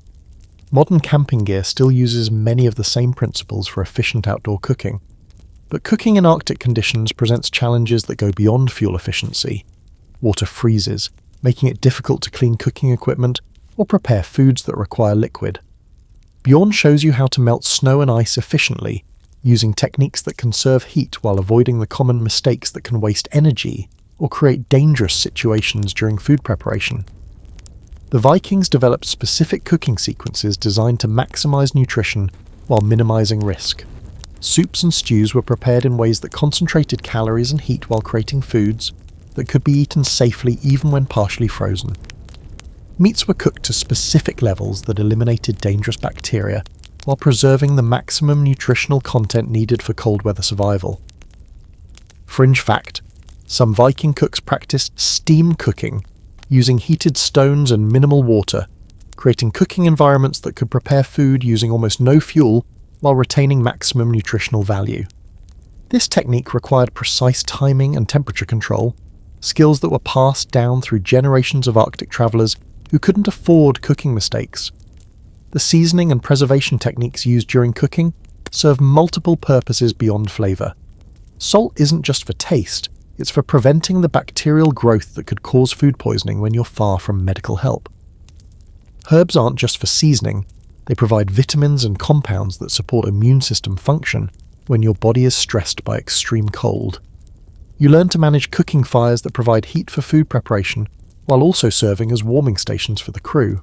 Modern camping gear still uses many of the same principles for efficient outdoor cooking, but cooking in Arctic conditions presents challenges that go beyond fuel efficiency. Water freezes, making it difficult to clean cooking equipment or prepare foods that require liquid. Bjorn shows you how to melt snow and ice efficiently, using techniques that conserve heat while avoiding the common mistakes that can waste energy or create dangerous situations during food preparation. The Vikings developed specific cooking sequences designed to maximize nutrition while minimizing risk. Soups and stews were prepared in ways that concentrated calories and heat while creating foods that could be eaten safely even when partially frozen. Meats were cooked to specific levels that eliminated dangerous bacteria while preserving the maximum nutritional content needed for cold weather survival. Fringe fact: some Viking cooks practiced steam cooking, using heated stones and minimal water, creating cooking environments that could prepare food using almost no fuel while retaining maximum nutritional value. This technique required precise timing and temperature control, skills that were passed down through generations of Arctic travelers who couldn't afford cooking mistakes. The seasoning and preservation techniques used during cooking serve multiple purposes beyond flavor. Salt isn't just for taste, it's for preventing the bacterial growth that could cause food poisoning when you're far from medical help. Herbs aren't just for seasoning, they provide vitamins and compounds that support immune system function when your body is stressed by extreme cold. You learn to manage cooking fires that provide heat for food preparation while also serving as warming stations for the crew.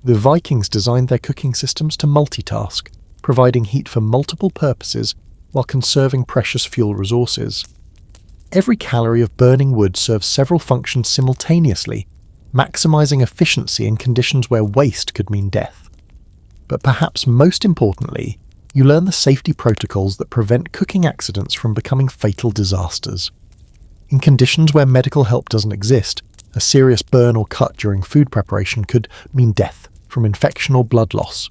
The Vikings designed their cooking systems to multitask, providing heat for multiple purposes while conserving precious fuel resources. Every calorie of burning wood serves several functions simultaneously, maximizing efficiency in conditions where waste could mean death. But perhaps most importantly, you learn the safety protocols that prevent cooking accidents from becoming fatal disasters. In conditions where medical help doesn't exist, a serious burn or cut during food preparation could mean death from infection or blood loss.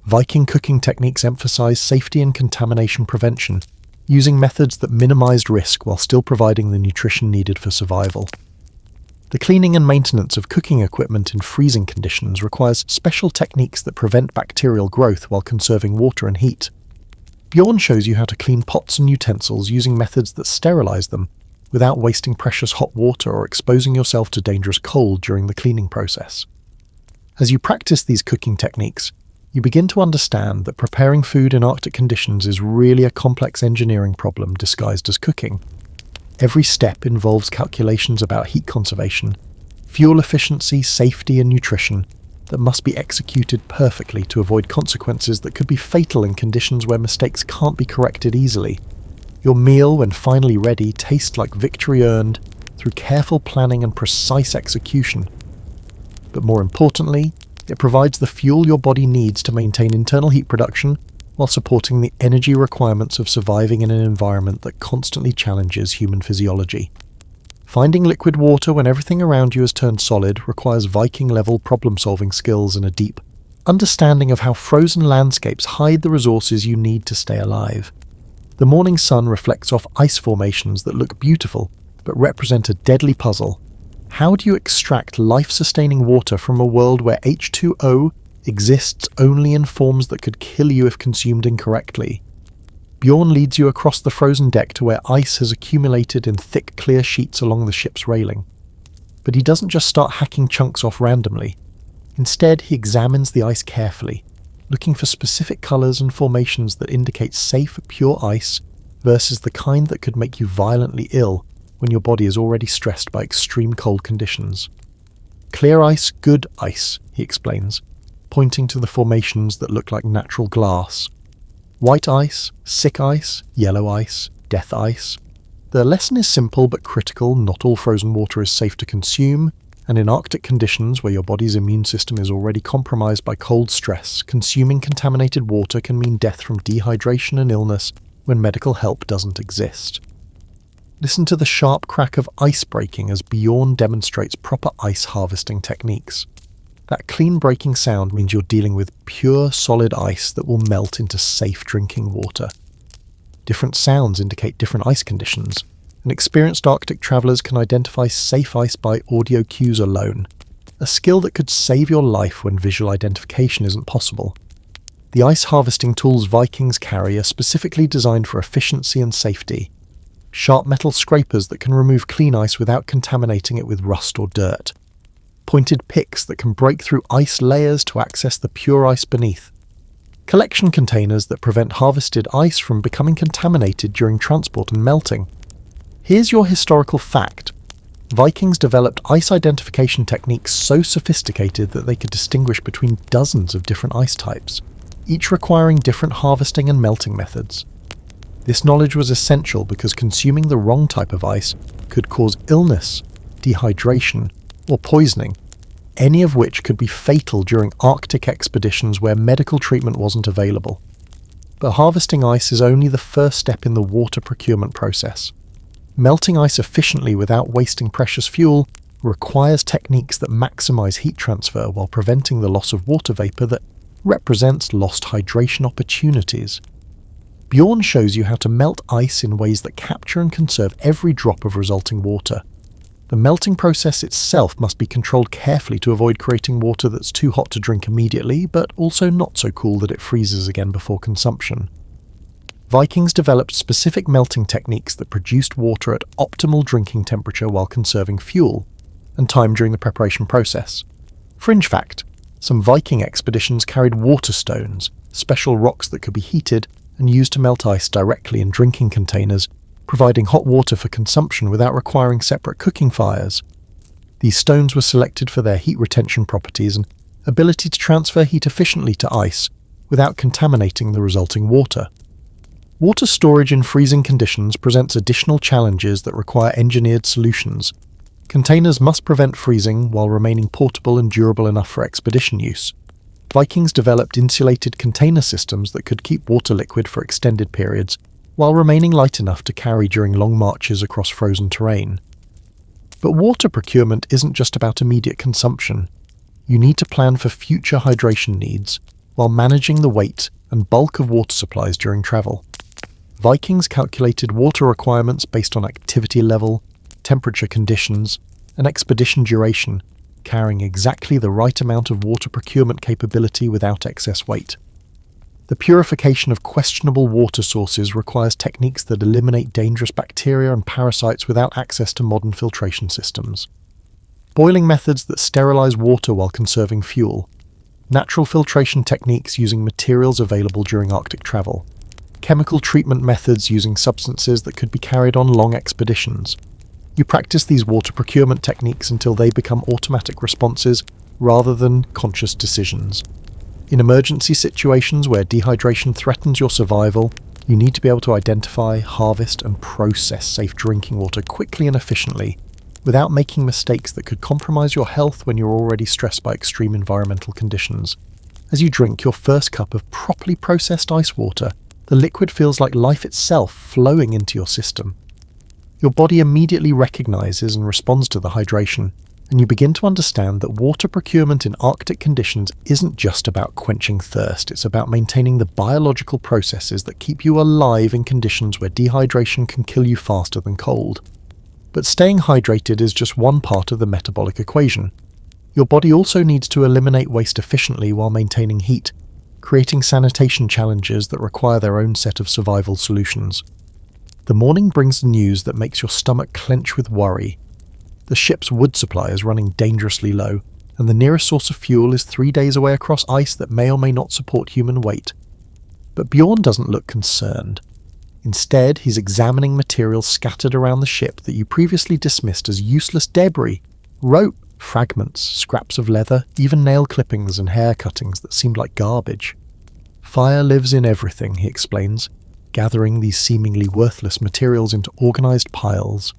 Viking cooking techniques emphasize safety and contamination prevention, using methods that minimized risk while still providing the nutrition needed for survival. The cleaning and maintenance of cooking equipment in freezing conditions requires special techniques that prevent bacterial growth while conserving water and heat. Bjorn shows you how to clean pots and utensils using methods that sterilize them, without wasting precious hot water or exposing yourself to dangerous cold during the cleaning process. As you practice these cooking techniques, you begin to understand that preparing food in Arctic conditions is really a complex engineering problem disguised as cooking. Every step involves calculations about heat conservation, fuel efficiency, safety, and nutrition that must be executed perfectly to avoid consequences that could be fatal in conditions where mistakes can't be corrected easily. Your meal, when finally ready, tastes like victory earned through careful planning and precise execution. But more importantly, it provides the fuel your body needs to maintain internal heat production while supporting the energy requirements of surviving in an environment that constantly challenges human physiology. Finding liquid water when everything around you has turned solid requires Viking-level problem-solving skills and a deep understanding of how frozen landscapes hide the resources you need to stay alive. The morning sun reflects off ice formations that look beautiful, but represent a deadly puzzle. How do you extract life-sustaining water from a world where H2O exists only in forms that could kill you if consumed incorrectly? Bjorn leads you across the frozen deck to where ice has accumulated in thick, clear sheets along the ship's railing. But he doesn't just start hacking chunks off randomly. Instead, he examines the ice carefully, looking for specific colors and formations that indicate safe, pure ice versus the kind that could make you violently ill when your body is already stressed by extreme cold conditions. Clear ice, good ice, he explains, pointing to the formations that look like natural glass. White ice, sick ice, yellow ice, death ice. The lesson is simple but critical. Not all frozen water is safe to consume, and in Arctic conditions where your body's immune system is already compromised by cold stress, consuming contaminated water can mean death from dehydration and illness when medical help doesn't exist. Listen to the sharp crack of ice breaking as Bjorn demonstrates proper ice harvesting techniques. That clean breaking sound means you're dealing with pure, solid ice that will melt into safe drinking water. Different sounds indicate different ice conditions, and experienced Arctic travelers can identify safe ice by audio cues alone, a skill that could save your life when visual identification isn't possible. The ice harvesting tools Vikings carry are specifically designed for efficiency and safety. Sharp metal scrapers that can remove clean ice without contaminating it with rust or dirt. Pointed picks that can break through ice layers to access the pure ice beneath. Collection containers that prevent harvested ice from becoming contaminated during transport and melting. Here's your historical fact. Vikings developed ice identification techniques so sophisticated that they could distinguish between dozens of different ice types, each requiring different harvesting and melting methods. This knowledge was essential because consuming the wrong type of ice could cause illness, dehydration, or poisoning, any of which could be fatal during Arctic expeditions where medical treatment wasn't available. But harvesting ice is only the first step in the water procurement process. Melting ice efficiently without wasting precious fuel requires techniques that maximize heat transfer while preventing the loss of water vapor that represents lost hydration opportunities. Bjorn shows you how to melt ice in ways that capture and conserve every drop of resulting water. The melting process itself must be controlled carefully to avoid creating water that's too hot to drink immediately, but also not so cool that it freezes again before consumption. Vikings developed specific melting techniques that produced water at optimal drinking temperature while conserving fuel and time during the preparation process. Fringe fact: some Viking expeditions carried water stones, special rocks that could be heated and used to melt ice directly in drinking containers, providing hot water for consumption without requiring separate cooking fires. These stones were selected for their heat retention properties and ability to transfer heat efficiently to ice without contaminating the resulting water. Water storage in freezing conditions presents additional challenges that require engineered solutions. Containers must prevent freezing while remaining portable and durable enough for expedition use. Vikings developed insulated container systems that could keep water liquid for extended periods while remaining light enough to carry during long marches across frozen terrain. But water procurement isn't just about immediate consumption. You need to plan for future hydration needs while managing the weight and bulk of water supplies during travel. Vikings calculated water requirements based on activity level, temperature conditions, and expedition duration, carrying exactly the right amount of water procurement capability without excess weight. The purification of questionable water sources requires techniques that eliminate dangerous bacteria and parasites without access to modern filtration systems. Boiling methods that sterilize water while conserving fuel. Natural filtration techniques using materials available during Arctic travel. Chemical treatment methods using substances that could be carried on long expeditions. You practice these water procurement techniques until they become automatic responses rather than conscious decisions. In emergency situations where dehydration threatens your survival, you need to be able to identify, harvest, and process safe drinking water quickly and efficiently, without making mistakes that could compromise your health when you're already stressed by extreme environmental conditions. As you drink your first cup of properly processed ice water, the liquid feels like life itself flowing into your system. Your body immediately recognizes and responds to the hydration, and you begin to understand that water procurement in Arctic conditions isn't just about quenching thirst, it's about maintaining the biological processes that keep you alive in conditions where dehydration can kill you faster than cold. But staying hydrated is just one part of the metabolic equation. Your body also needs to eliminate waste efficiently while maintaining heat, creating sanitation challenges that require their own set of survival solutions. The morning brings the news that makes your stomach clench with worry. The ship's wood supply is running dangerously low, and the nearest source of fuel is 3 days away across ice that may or may not support human weight. But Bjorn doesn't look concerned. Instead, he's examining materials scattered around the ship that you previously dismissed as useless debris: rope, fragments, scraps of leather, even nail clippings and hair cuttings that seemed like garbage. Fire lives in everything, he explains, gathering these seemingly worthless materials into organized piles.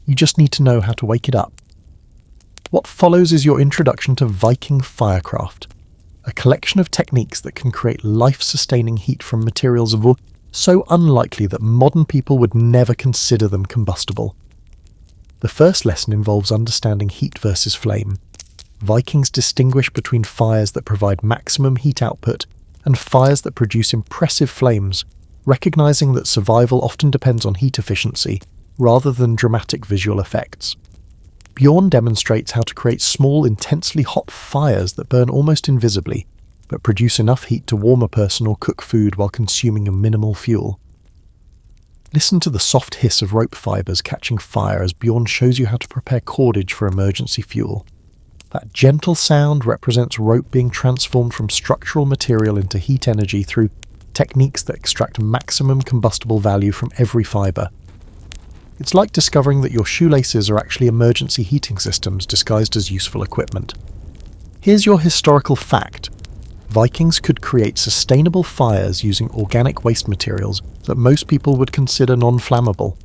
You just need to know how to wake it up. What follows is your introduction to Viking firecraft, a collection of techniques that can create life-sustaining heat from materials of wood so unlikely that modern people would never consider them combustible. The first lesson involves understanding heat versus flame. Vikings distinguish between fires that provide maximum heat output and fires that produce impressive flames, recognizing that survival often depends on heat efficiency rather than dramatic visual effects. Bjorn demonstrates how to create small, intensely hot fires that burn almost invisibly, but produce enough heat to warm a person or cook food while consuming a minimal fuel. Listen to the soft hiss of rope fibers catching fire as Bjorn shows you how to prepare cordage for emergency fuel. That gentle sound represents rope being transformed from structural material into heat energy through techniques that extract maximum combustible value from every fiber. It's like discovering that your shoelaces are actually emergency heating systems disguised as useful equipment. Here's your historical fact. Vikings could create sustainable fires using organic waste materials that most people would consider non-flammable.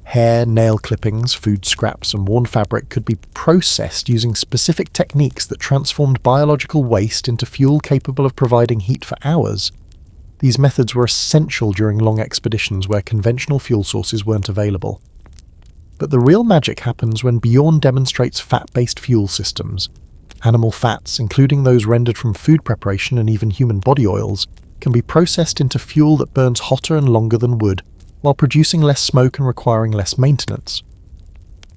Hair, nail clippings, food scraps, and worn fabric could be processed using specific techniques that transformed biological waste into fuel capable of providing heat for hours. These methods were essential during long expeditions where conventional fuel sources weren't available. But the real magic happens when Bjorn demonstrates fat-based fuel systems. Animal fats, including those rendered from food preparation and even human body oils, can be processed into fuel that burns hotter and longer than wood, while producing less smoke and requiring less maintenance.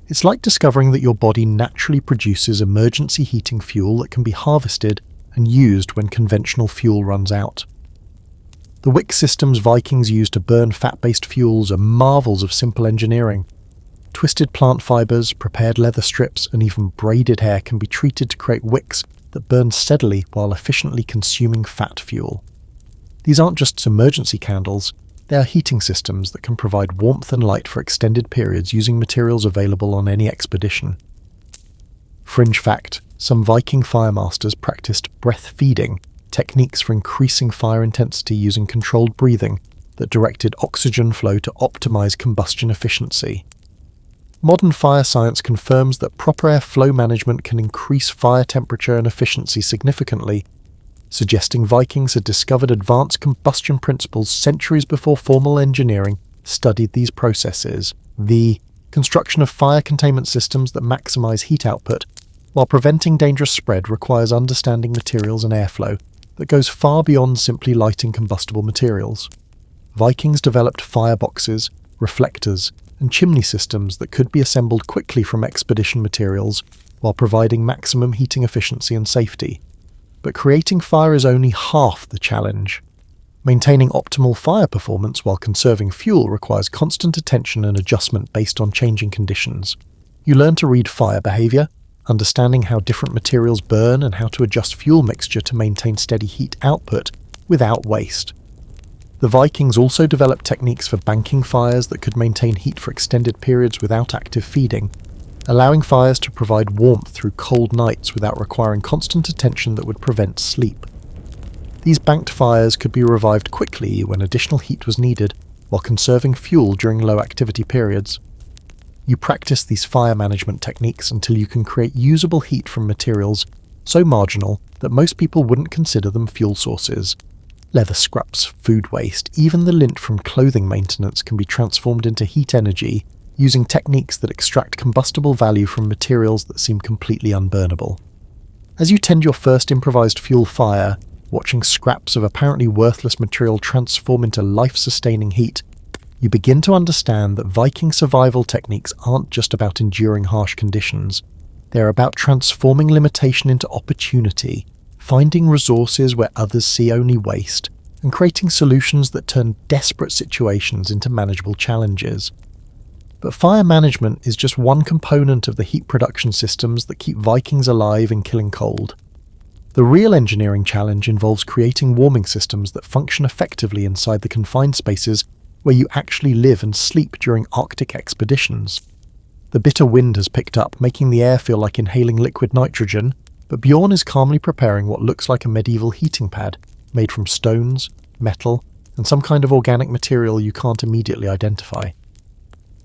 It's like discovering that your body naturally produces emergency heating fuel that can be harvested and used when conventional fuel runs out. The wick systems Vikings use to burn fat-based fuels are marvels of simple engineering. Twisted plant fibers, prepared leather strips, and even braided hair can be treated to create wicks that burn steadily while efficiently consuming fat fuel. These aren't just emergency candles, they are heating systems that can provide warmth and light for extended periods using materials available on any expedition. Fringe fact, some Viking firemasters practiced breath feeding, techniques for increasing fire intensity using controlled breathing that directed oxygen flow to optimize combustion efficiency. Modern fire science confirms that proper air flow management can increase fire temperature and efficiency significantly, suggesting Vikings had discovered advanced combustion principles centuries before formal engineering studied these processes. The construction of fire containment systems that maximize heat output while preventing dangerous spread requires understanding materials and airflow that goes far beyond simply lighting combustible materials. Vikings developed fireboxes, reflectors, and chimney systems that could be assembled quickly from expedition materials while providing maximum heating efficiency and safety. But creating fire is only half the challenge. Maintaining optimal fire performance while conserving fuel requires constant attention and adjustment based on changing conditions. You learn to read fire behavior, understanding how different materials burn and how to adjust fuel mixture to maintain steady heat output without waste. The Vikings also developed techniques for banking fires that could maintain heat for extended periods without active feeding, allowing fires to provide warmth through cold nights without requiring constant attention that would prevent sleep. These banked fires could be revived quickly when additional heat was needed, while conserving fuel during low-activity periods. You practice these fire management techniques until you can create usable heat from materials so marginal that most people wouldn't consider them fuel sources. Leather scraps, food waste, even the lint from clothing maintenance can be transformed into heat energy using techniques that extract combustible value from materials that seem completely unburnable. As you tend your first improvised fuel fire, watching scraps of apparently worthless material transform into life-sustaining heat, you begin to understand that Viking survival techniques aren't just about enduring harsh conditions. They're about transforming limitation into opportunity, finding resources where others see only waste, and creating solutions that turn desperate situations into manageable challenges. But fire management is just one component of the heat production systems that keep Vikings alive in killing cold. The real engineering challenge involves creating warming systems that function effectively inside the confined spaces where you actually live and sleep during Arctic expeditions. The bitter wind has picked up, making the air feel like inhaling liquid nitrogen, but Bjorn is calmly preparing what looks like a medieval heating pad, made from stones, metal, and some kind of organic material you can't immediately identify.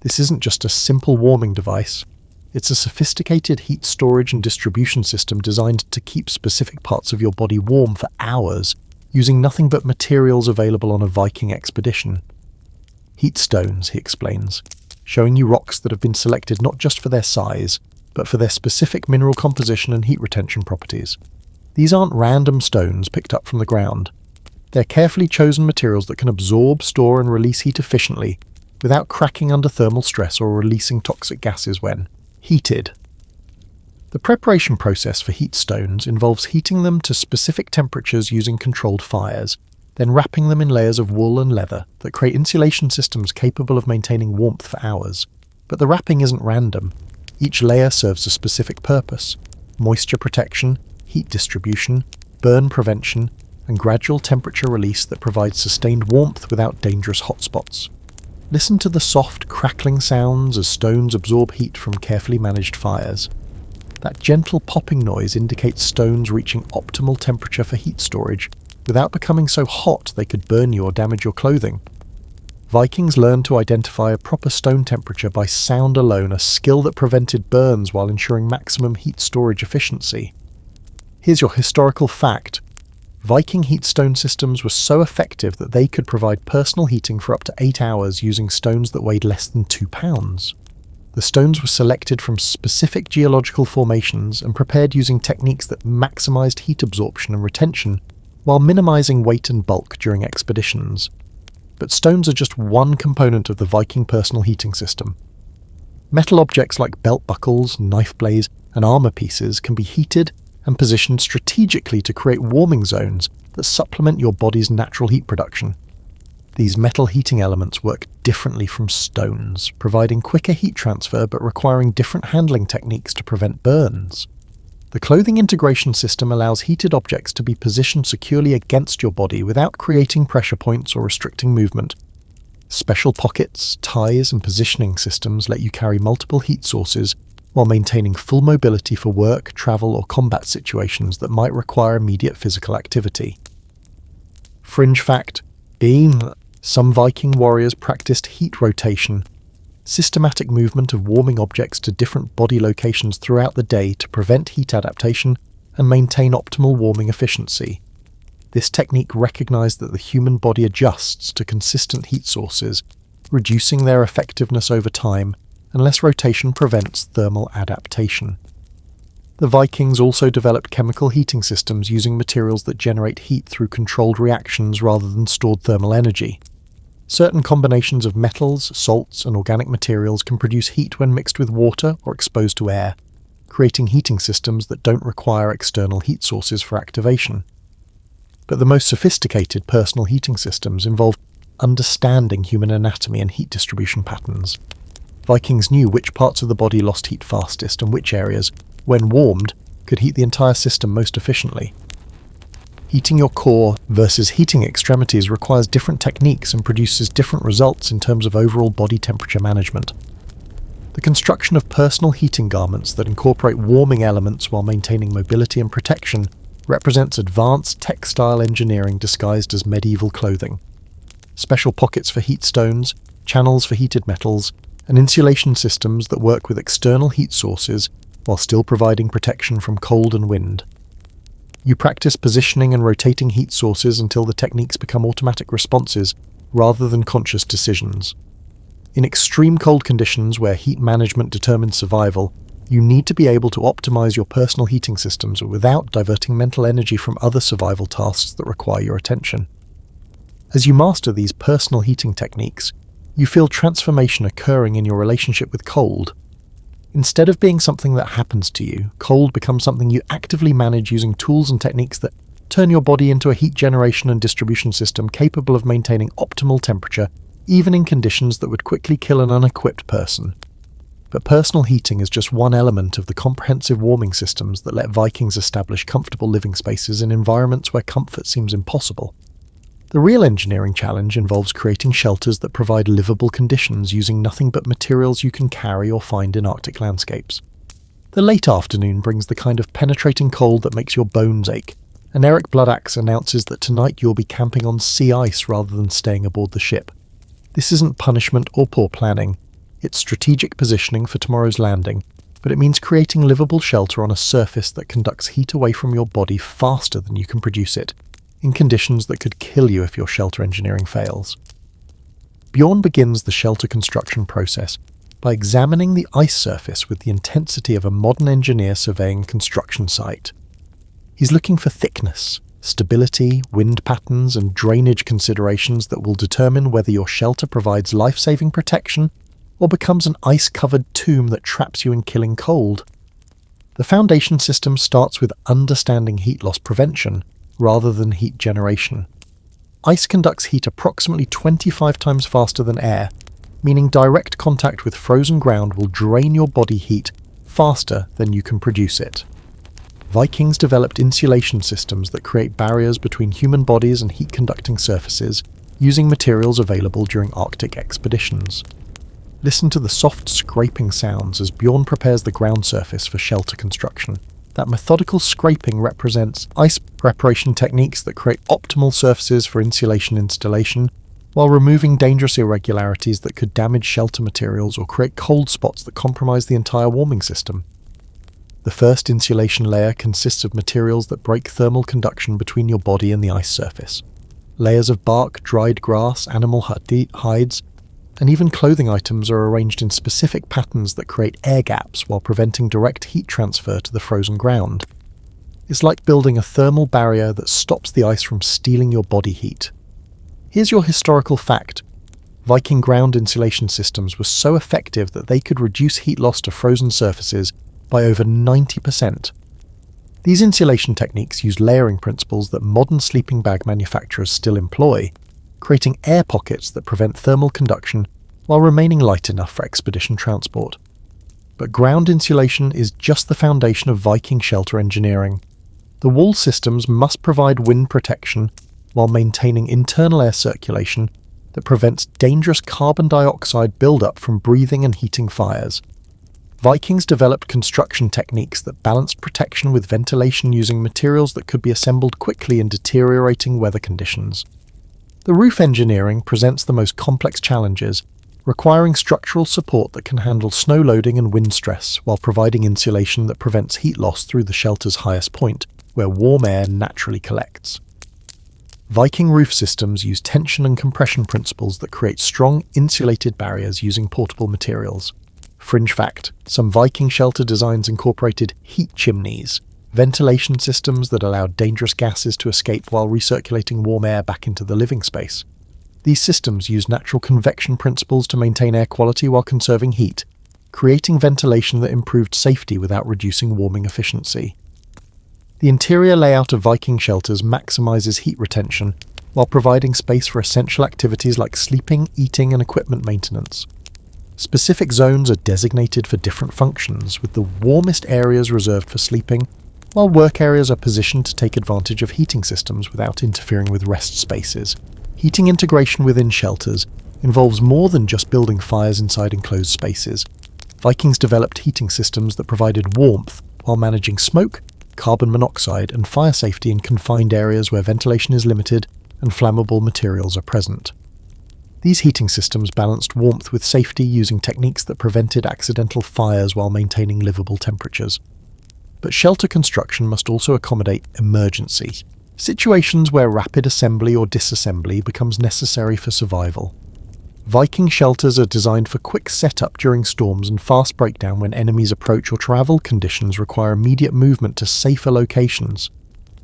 This isn't just a simple warming device, it's a sophisticated heat storage and distribution system designed to keep specific parts of your body warm for hours, using nothing but materials available on a Viking expedition. Heat stones, he explains, showing you rocks that have been selected not just for their size, but for their specific mineral composition and heat retention properties. These aren't random stones picked up from the ground. They're carefully chosen materials that can absorb, store, and release heat efficiently, without cracking under thermal stress or releasing toxic gases when heated. The preparation process for heat stones involves heating them to specific temperatures using controlled fires, then wrapping them in layers of wool and leather that create insulation systems capable of maintaining warmth for hours. But the wrapping isn't random. Each layer serves a specific purpose: moisture protection, heat distribution, burn prevention, and gradual temperature release that provides sustained warmth without dangerous hotspots. Listen to the soft, crackling sounds as stones absorb heat from carefully managed fires. That gentle popping noise indicates stones reaching optimal temperature for heat storage, without becoming so hot they could burn you or damage your clothing. Vikings learned to identify a proper stone temperature by sound alone, a skill that prevented burns while ensuring maximum heat storage efficiency. Here's your historical fact. Viking heat stone systems were so effective that they could provide personal heating for up to 8 hours using stones that weighed less than 2 pounds. The stones were selected from specific geological formations and prepared using techniques that maximized heat absorption and retention while minimizing weight and bulk during expeditions. But stones are just one component of the Viking personal heating system. Metal objects like belt buckles, knife blades, and armor pieces can be heated and positioned strategically to create warming zones that supplement your body's natural heat production. These metal heating elements work differently from stones, providing quicker heat transfer but requiring different handling techniques to prevent burns. The clothing integration system allows heated objects to be positioned securely against your body without creating pressure points or restricting movement. Special pockets, ties, and positioning systems let you carry multiple heat sources while maintaining full mobility for work, travel, or combat situations that might require immediate physical activity. Fringe fact: some Viking warriors practiced heat rotation, systematic movement of warming objects to different body locations throughout the day to prevent heat adaptation and maintain optimal warming efficiency. This technique recognized that the human body adjusts to consistent heat sources, reducing their effectiveness over time unless rotation prevents thermal adaptation. The Vikings also developed chemical heating systems using materials that generate heat through controlled reactions rather than stored thermal energy. Certain combinations of metals, salts, and organic materials can produce heat when mixed with water or exposed to air, creating heating systems that don't require external heat sources for activation. But the most sophisticated personal heating systems involve understanding human anatomy and heat distribution patterns. Vikings knew which parts of the body lost heat fastest and which areas, when warmed, could heat the entire system most efficiently. Heating your core versus heating extremities requires different techniques and produces different results in terms of overall body temperature management. The construction of personal heating garments that incorporate warming elements while maintaining mobility and protection represents advanced textile engineering disguised as medieval clothing. Special pockets for heat stones, channels for heated metals, and insulation systems that work with external heat sources while still providing protection from cold and wind. You practice positioning and rotating heat sources until the techniques become automatic responses rather than conscious decisions. In extreme cold conditions where heat management determines survival, you need to be able to optimize your personal heating systems without diverting mental energy from other survival tasks that require your attention. As you master these personal heating techniques, you feel transformation occurring in your relationship with cold. Instead of being something that happens to you, cold becomes something you actively manage using tools and techniques that turn your body into a heat generation and distribution system capable of maintaining optimal temperature, even in conditions that would quickly kill an unequipped person. But personal heating is just one element of the comprehensive warming systems that let Vikings establish comfortable living spaces in environments where comfort seems impossible. The real engineering challenge involves creating shelters that provide livable conditions using nothing but materials you can carry or find in Arctic landscapes. The late afternoon brings the kind of penetrating cold that makes your bones ache, and Eric Bloodaxe announces that tonight you'll be camping on sea ice rather than staying aboard the ship. This isn't punishment or poor planning, it's strategic positioning for tomorrow's landing, but it means creating livable shelter on a surface that conducts heat away from your body faster than you can produce it, in conditions that could kill you if your shelter engineering fails. Bjorn begins the shelter construction process by examining the ice surface with the intensity of a modern engineer surveying a construction site. He's looking for thickness, stability, wind patterns, and drainage considerations that will determine whether your shelter provides life-saving protection or becomes an ice-covered tomb that traps you in killing cold. The foundation system starts with understanding heat loss prevention rather than heat generation. Ice conducts heat approximately 25 times faster than air, meaning direct contact with frozen ground will drain your body heat faster than you can produce it. Vikings developed insulation systems that create barriers between human bodies and heat-conducting surfaces using materials available during Arctic expeditions. Listen to the soft scraping sounds as Bjorn prepares the ground surface for shelter construction. That methodical scraping represents ice preparation techniques that create optimal surfaces for insulation installation, while removing dangerous irregularities that could damage shelter materials or create cold spots that compromise the entire warming system. The first insulation layer consists of materials that break thermal conduction between your body and the ice surface. Layers of bark, dried grass, animal hides, and even clothing items are arranged in specific patterns that create air gaps while preventing direct heat transfer to the frozen ground. It's like building a thermal barrier that stops the ice from stealing your body heat. Here's your historical fact. Viking ground insulation systems were so effective that they could reduce heat loss to frozen surfaces by over 90%. These insulation techniques use layering principles that modern sleeping bag manufacturers still employ, creating air pockets that prevent thermal conduction while remaining light enough for expedition transport. But ground insulation is just the foundation of Viking shelter engineering. The wall systems must provide wind protection while maintaining internal air circulation that prevents dangerous carbon dioxide buildup from breathing and heating fires. Vikings developed construction techniques that balanced protection with ventilation using materials that could be assembled quickly in deteriorating weather conditions. The roof engineering presents the most complex challenges, requiring structural support that can handle snow loading and wind stress while providing insulation that prevents heat loss through the shelter's highest point, where warm air naturally collects. Viking roof systems use tension and compression principles that create strong, insulated barriers using portable materials. Fringe fact, some Viking shelter designs incorporated heat chimneys, ventilation systems that allowed dangerous gases to escape while recirculating warm air back into the living space. These systems use natural convection principles to maintain air quality while conserving heat, creating ventilation that improved safety without reducing warming efficiency. The interior layout of Viking shelters maximizes heat retention while providing space for essential activities like sleeping, eating, and equipment maintenance. Specific zones are designated for different functions, with the warmest areas reserved for sleeping, while work areas are positioned to take advantage of heating systems without interfering with rest spaces. Heating integration within shelters involves more than just building fires inside enclosed spaces. Vikings developed heating systems that provided warmth while managing smoke, carbon monoxide, and fire safety in confined areas where ventilation is limited and flammable materials are present. These heating systems balanced warmth with safety using techniques that prevented accidental fires while maintaining livable temperatures. But shelter construction must also accommodate emergency, situations where rapid assembly or disassembly becomes necessary for survival. Viking shelters are designed for quick setup during storms and fast breakdown when enemies approach or travel conditions require immediate movement to safer locations.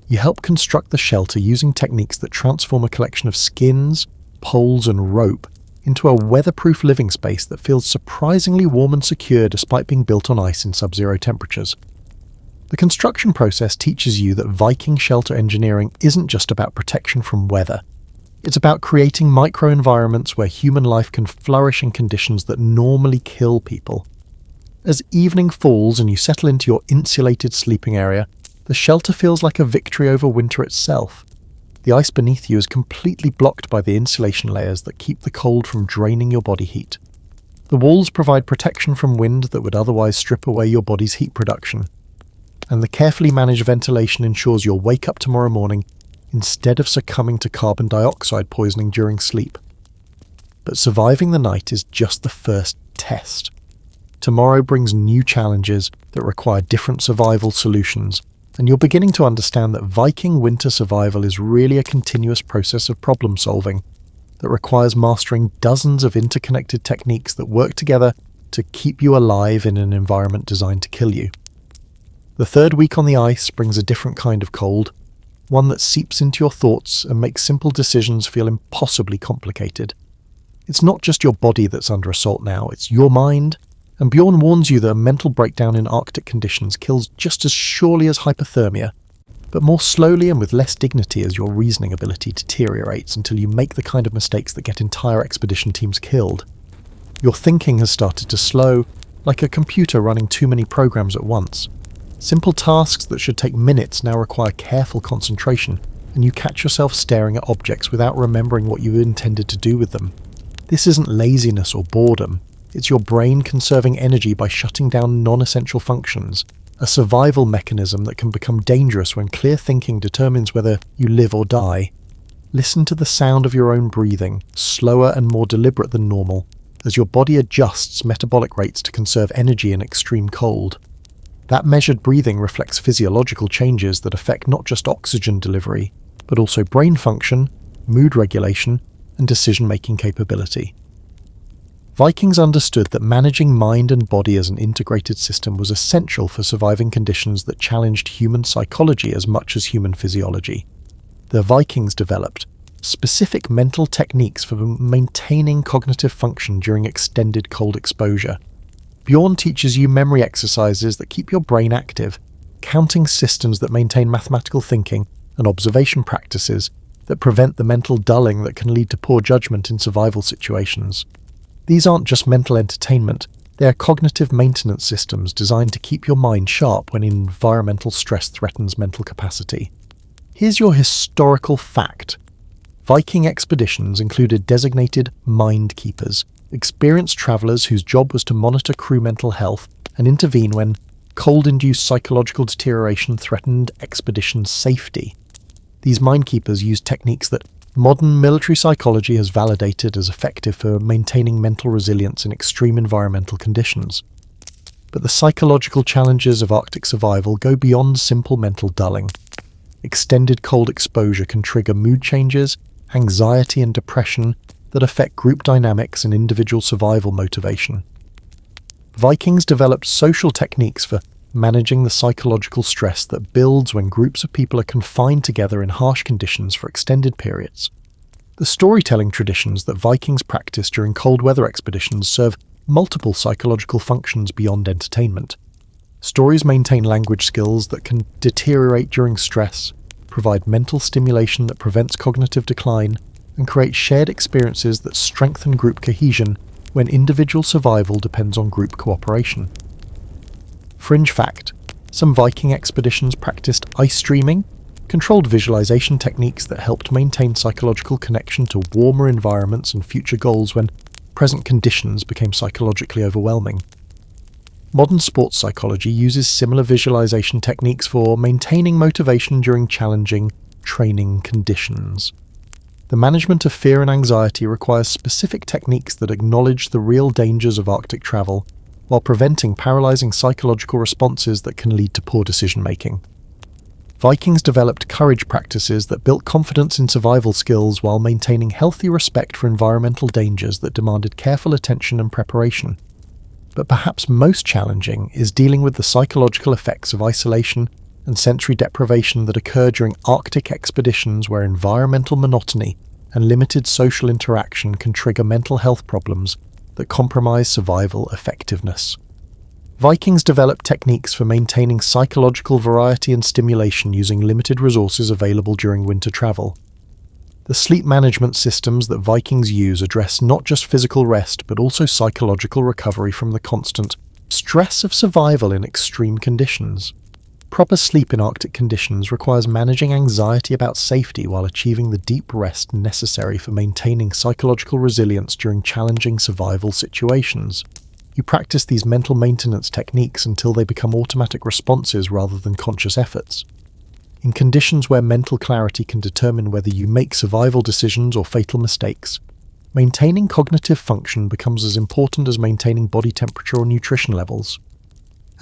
You help construct the shelter using techniques that transform a collection of skins, poles, and rope into a weatherproof living space that feels surprisingly warm and secure despite being built on ice in sub-zero temperatures. The construction process teaches you that Viking shelter engineering isn't just about protection from weather. It's about creating microenvironments where human life can flourish in conditions that normally kill people. As evening falls and you settle into your insulated sleeping area, the shelter feels like a victory over winter itself. The ice beneath you is completely blocked by the insulation layers that keep the cold from draining your body heat. The walls provide protection from wind that would otherwise strip away your body's heat production. And the carefully managed ventilation ensures you'll wake up tomorrow morning instead of succumbing to carbon dioxide poisoning during sleep. But surviving the night is just the first test. Tomorrow brings new challenges that require different survival solutions, and you're beginning to understand that Viking winter survival is really a continuous process of problem solving that requires mastering dozens of interconnected techniques that work together to keep you alive in an environment designed to kill you. The third week on the ice brings a different kind of cold, one that seeps into your thoughts and makes simple decisions feel impossibly complicated. It's not just your body that's under assault now, it's your mind, and Bjorn warns you that a mental breakdown in Arctic conditions kills just as surely as hypothermia, but more slowly and with less dignity as your reasoning ability deteriorates until you make the kind of mistakes that get entire expedition teams killed. Your thinking has started to slow, like a computer running too many programs at once. Simple tasks that should take minutes now require careful concentration, and you catch yourself staring at objects without remembering what you intended to do with them. This isn't laziness or boredom, it's your brain conserving energy by shutting down non-essential functions, a survival mechanism that can become dangerous when clear thinking determines whether you live or die. Listen to the sound of your own breathing, slower and more deliberate than normal, as your body adjusts metabolic rates to conserve energy in extreme cold. That measured breathing reflects physiological changes that affect not just oxygen delivery, but also brain function, mood regulation, and decision-making capability. Vikings understood that managing mind and body as an integrated system was essential for surviving conditions that challenged human psychology as much as human physiology. The Vikings developed specific mental techniques for maintaining cognitive function during extended cold exposure. Bjorn teaches you memory exercises that keep your brain active, counting systems that maintain mathematical thinking, and observation practices that prevent the mental dulling that can lead to poor judgment in survival situations. These aren't just mental entertainment, they are cognitive maintenance systems designed to keep your mind sharp when environmental stress threatens mental capacity. Here's your historical fact. Viking expeditions included designated mind keepers, experienced travelers whose job was to monitor crew mental health and intervene when cold-induced psychological deterioration threatened expedition safety. These mind keepers used techniques that modern military psychology has validated as effective for maintaining mental resilience in extreme environmental conditions. But the psychological challenges of Arctic survival go beyond simple mental dulling. Extended cold exposure can trigger mood changes, anxiety and depression that affect group dynamics and individual survival motivation. Vikings developed social techniques for managing the psychological stress that builds when groups of people are confined together in harsh conditions for extended periods. The storytelling traditions that Vikings practiced during cold weather expeditions serve multiple psychological functions beyond entertainment. Stories maintain language skills that can deteriorate during stress, provide mental stimulation that prevents cognitive decline, and create shared experiences that strengthen group cohesion when individual survival depends on group cooperation. Fringe fact: some Viking expeditions practiced ice streaming, controlled visualization techniques that helped maintain psychological connection to warmer environments and future goals when present conditions became psychologically overwhelming. Modern sports psychology uses similar visualization techniques for maintaining motivation during challenging training conditions. The management of fear and anxiety requires specific techniques that acknowledge the real dangers of Arctic travel, while preventing paralyzing psychological responses that can lead to poor decision-making. Vikings developed courage practices that built confidence in survival skills while maintaining healthy respect for environmental dangers that demanded careful attention and preparation. But perhaps most challenging is dealing with the psychological effects of isolation and sensory deprivation that occur during Arctic expeditions where environmental monotony and limited social interaction can trigger mental health problems that compromise survival effectiveness. Vikings developed techniques for maintaining psychological variety and stimulation using limited resources available during winter travel. The sleep management systems that Vikings use address not just physical rest but also psychological recovery from the constant stress of survival in extreme conditions. Proper sleep in Arctic conditions requires managing anxiety about safety while achieving the deep rest necessary for maintaining psychological resilience during challenging survival situations. You practice these mental maintenance techniques until they become automatic responses rather than conscious efforts. In conditions where mental clarity can determine whether you make survival decisions or fatal mistakes, maintaining cognitive function becomes as important as maintaining body temperature or nutrition levels.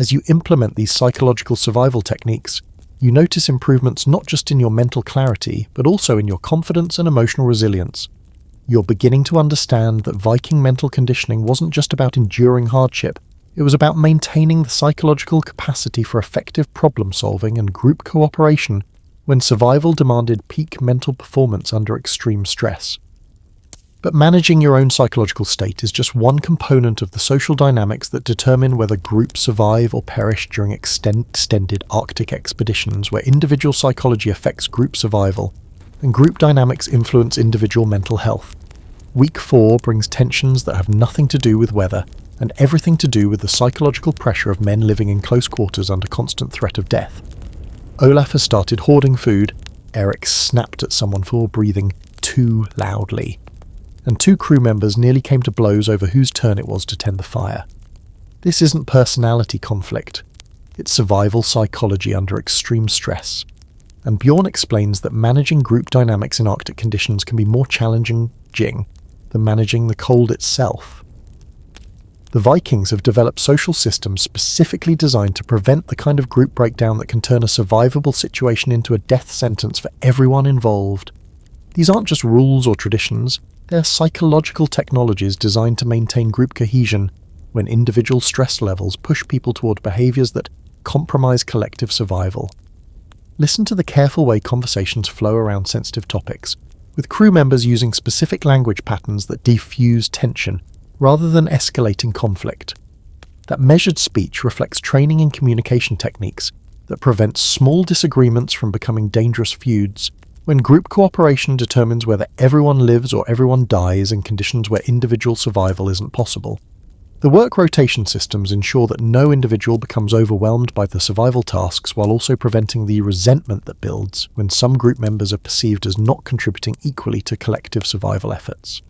As you implement these psychological survival techniques, you notice improvements not just in your mental clarity, but also in your confidence and emotional resilience. You're beginning to understand that Viking mental conditioning wasn't just about enduring hardship, it was about maintaining the psychological capacity for effective problem-solving and group cooperation when survival demanded peak mental performance under extreme stress. But managing your own psychological state is just one component of the social dynamics that determine whether groups survive or perish during extended Arctic expeditions where individual psychology affects group survival and group dynamics influence individual mental health. Week 4 brings tensions that have nothing to do with weather and everything to do with the psychological pressure of men living in close quarters under constant threat of death. Olaf has started hoarding food, Eric snapped at someone for breathing too loudly, and 2 crew members nearly came to blows over whose turn it was to tend the fire. This isn't personality conflict, it's survival psychology under extreme stress. And Bjorn explains that managing group dynamics in Arctic conditions can be more challenging than managing the cold itself. The Vikings have developed social systems specifically designed to prevent the kind of group breakdown that can turn a survivable situation into a death sentence for everyone involved. These aren't just rules or traditions, They're psychological technologies designed to maintain group cohesion when individual stress levels push people toward behaviors that compromise collective survival. Listen to the careful way conversations flow around sensitive topics, with crew members using specific language patterns that defuse tension rather than escalating conflict. That measured speech reflects training in communication techniques that prevent small disagreements from becoming dangerous feuds when group cooperation determines whether everyone lives or everyone dies in conditions where individual survival isn't possible. The work rotation systems ensure that no individual becomes overwhelmed by the survival tasks while also preventing the resentment that builds when some group members are perceived as not contributing equally to collective survival efforts.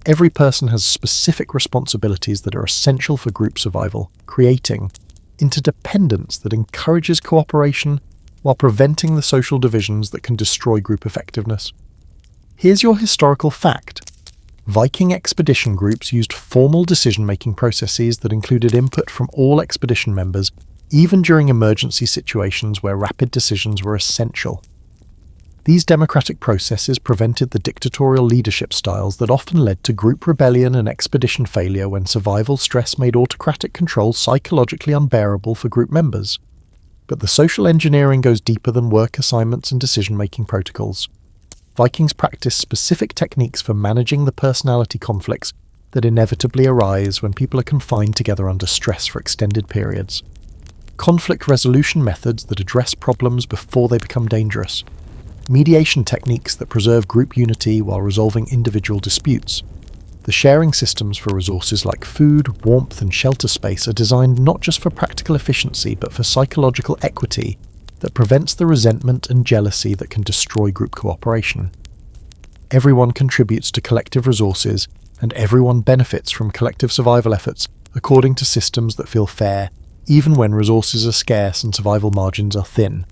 Every person has specific responsibilities that are essential for group survival, creating interdependence that encourages cooperation while preventing the social divisions that can destroy group effectiveness. Here's your historical fact. Viking expedition groups used formal decision-making processes that included input from all expedition members, even during emergency situations where rapid decisions were essential. These democratic processes prevented the dictatorial leadership styles that often led to group rebellion and expedition failure when survival stress made autocratic control psychologically unbearable for group members. But the social engineering goes deeper than work assignments and decision-making protocols. Vikings practiced specific techniques for managing the personality conflicts that inevitably arise when people are confined together under stress for extended periods. Conflict resolution methods that address problems before they become dangerous. Mediation techniques that preserve group unity while resolving individual disputes. The sharing systems for resources like food, warmth, and shelter space are designed not just for practical efficiency but for psychological equity that prevents the resentment and jealousy that can destroy group cooperation. Everyone contributes to collective resources, and everyone benefits from collective survival efforts according to systems that feel fair, even when resources are scarce and survival margins are thin.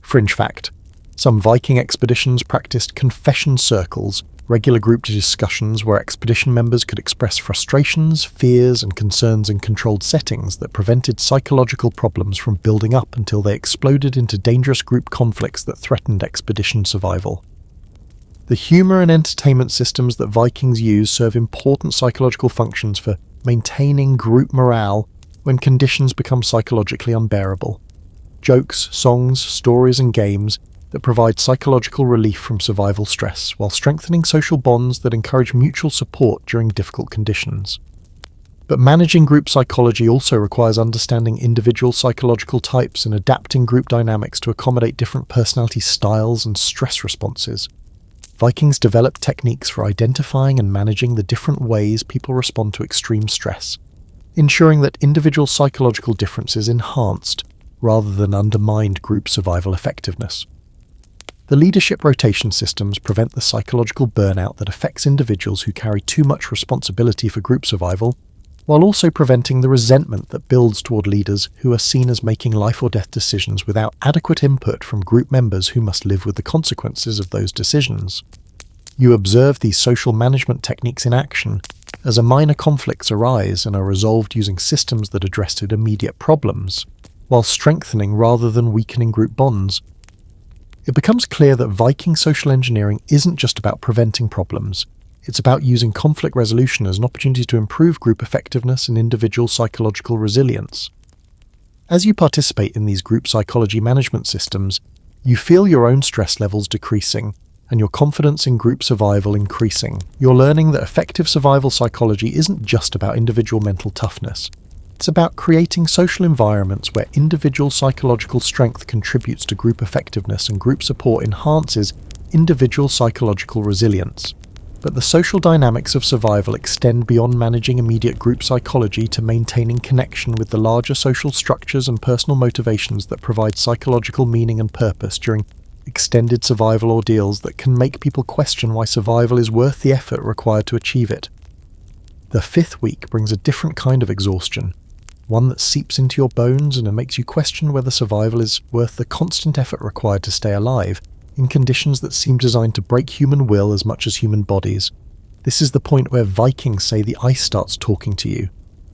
Fringe fact: some Viking expeditions practiced confession circles, regular group discussions where expedition members could express frustrations, fears, and concerns in controlled settings that prevented psychological problems from building up until they exploded into dangerous group conflicts that threatened expedition survival. The humour and entertainment systems that Vikings use serve important psychological functions for maintaining group morale when conditions become psychologically unbearable. Jokes, songs, stories, and games that provide psychological relief from survival stress while strengthening social bonds that encourage mutual support during difficult conditions. But managing group psychology also requires understanding individual psychological types and adapting group dynamics to accommodate different personality styles and stress responses. Vikings developed techniques for identifying and managing the different ways people respond to extreme stress, ensuring that individual psychological differences enhanced rather than undermined group survival effectiveness. The leadership rotation systems prevent the psychological burnout that affects individuals who carry too much responsibility for group survival, while also preventing the resentment that builds toward leaders who are seen as making life or death decisions without adequate input from group members who must live with the consequences of those decisions. You observe these social management techniques in action as minor conflicts arise and are resolved using systems that address immediate problems, while strengthening rather than weakening group bonds. It becomes clear that Viking social engineering isn't just about preventing problems. It's about using conflict resolution as an opportunity to improve group effectiveness and individual psychological resilience. As you participate in these group psychology management systems, you feel your own stress levels decreasing and your confidence in group survival increasing. You're learning that effective survival psychology isn't just about individual mental toughness. It's about creating social environments where individual psychological strength contributes to group effectiveness and group support enhances individual psychological resilience. But the social dynamics of survival extend beyond managing immediate group psychology to maintaining connection with the larger social structures and personal motivations that provide psychological meaning and purpose during extended survival ordeals that can make people question why survival is worth the effort required to achieve it. The fifth week brings a different kind of exhaustion, one that seeps into your bones and makes you question whether survival is worth the constant effort required to stay alive in conditions that seem designed to break human will as much as human bodies. This is the point where Vikings say the ice starts talking to you,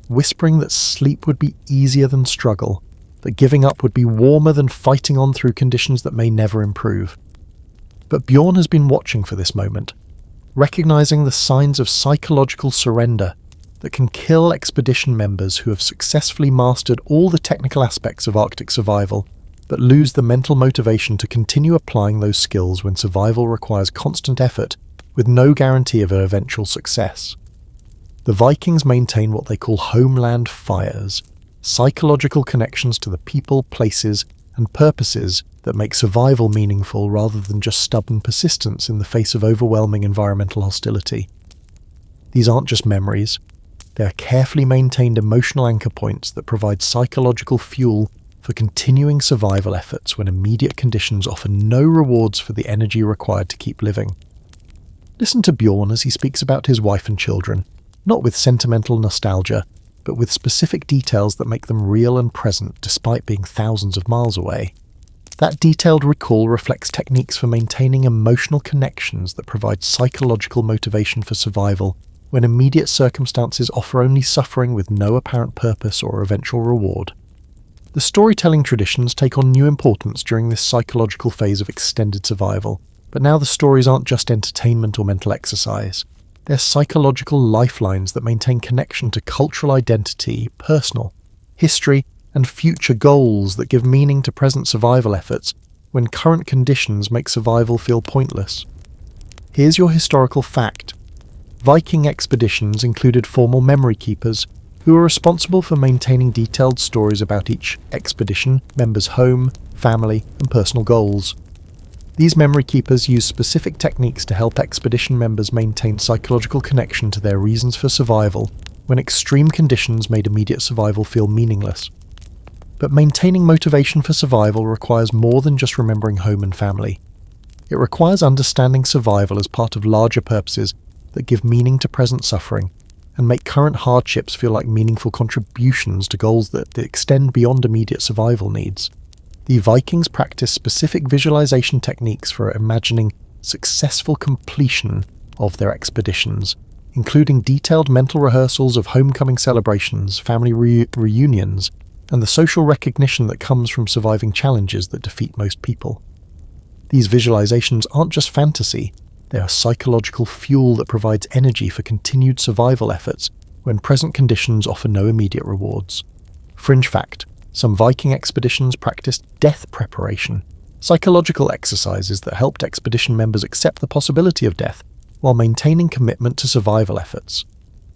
whispering that sleep would be easier than struggle, that giving up would be warmer than fighting on through conditions that may never improve. But Bjorn has been watching for this moment. recognizing the signs of psychological surrender that can kill expedition members who have successfully mastered all the technical aspects of Arctic survival, but lose the mental motivation to continue applying those skills when survival requires constant effort with no guarantee of eventual success. The Vikings maintain what they call homeland fires, psychological connections to the people, places, and purposes that make survival meaningful rather than just stubborn persistence in the face of overwhelming environmental hostility. These aren't just memories. They are carefully maintained emotional anchor points that provide psychological fuel for continuing survival efforts when immediate conditions offer no rewards for the energy required to keep living. Listen to Bjorn as he speaks about his wife and children, not with sentimental nostalgia, but with specific details that make them real and present despite being thousands of miles away. That detailed recall reflects techniques for maintaining emotional connections that provide psychological motivation for survival when immediate circumstances offer only suffering with no apparent purpose or eventual reward. The storytelling traditions take on new importance during this psychological phase of extended survival, but now the stories aren't just entertainment or mental exercise. They're psychological lifelines that maintain connection to cultural identity, personal history, and future goals that give meaning to present survival efforts when current conditions make survival feel pointless. Here's your historical fact. Viking expeditions included formal memory keepers who were responsible for maintaining detailed stories about each expedition member's home, family, and personal goals. These memory keepers used specific techniques to help expedition members maintain psychological connection to their reasons for survival when extreme conditions made immediate survival feel meaningless. But maintaining motivation for survival requires more than just remembering home and family. It requires understanding survival as part of larger purposes that give meaning to present suffering and make current hardships feel like meaningful contributions to goals that extend beyond immediate survival needs. The Vikings practiced specific visualization techniques for imagining successful completion of their expeditions, including detailed mental rehearsals of homecoming celebrations, family reunions, and the social recognition that comes from surviving challenges that defeat most people. These visualizations aren't just fantasy, they are psychological fuel that provides energy for continued survival efforts when present conditions offer no immediate rewards. Fringe fact: some Viking expeditions practiced death preparation, psychological exercises that helped expedition members accept the possibility of death while maintaining commitment to survival efforts.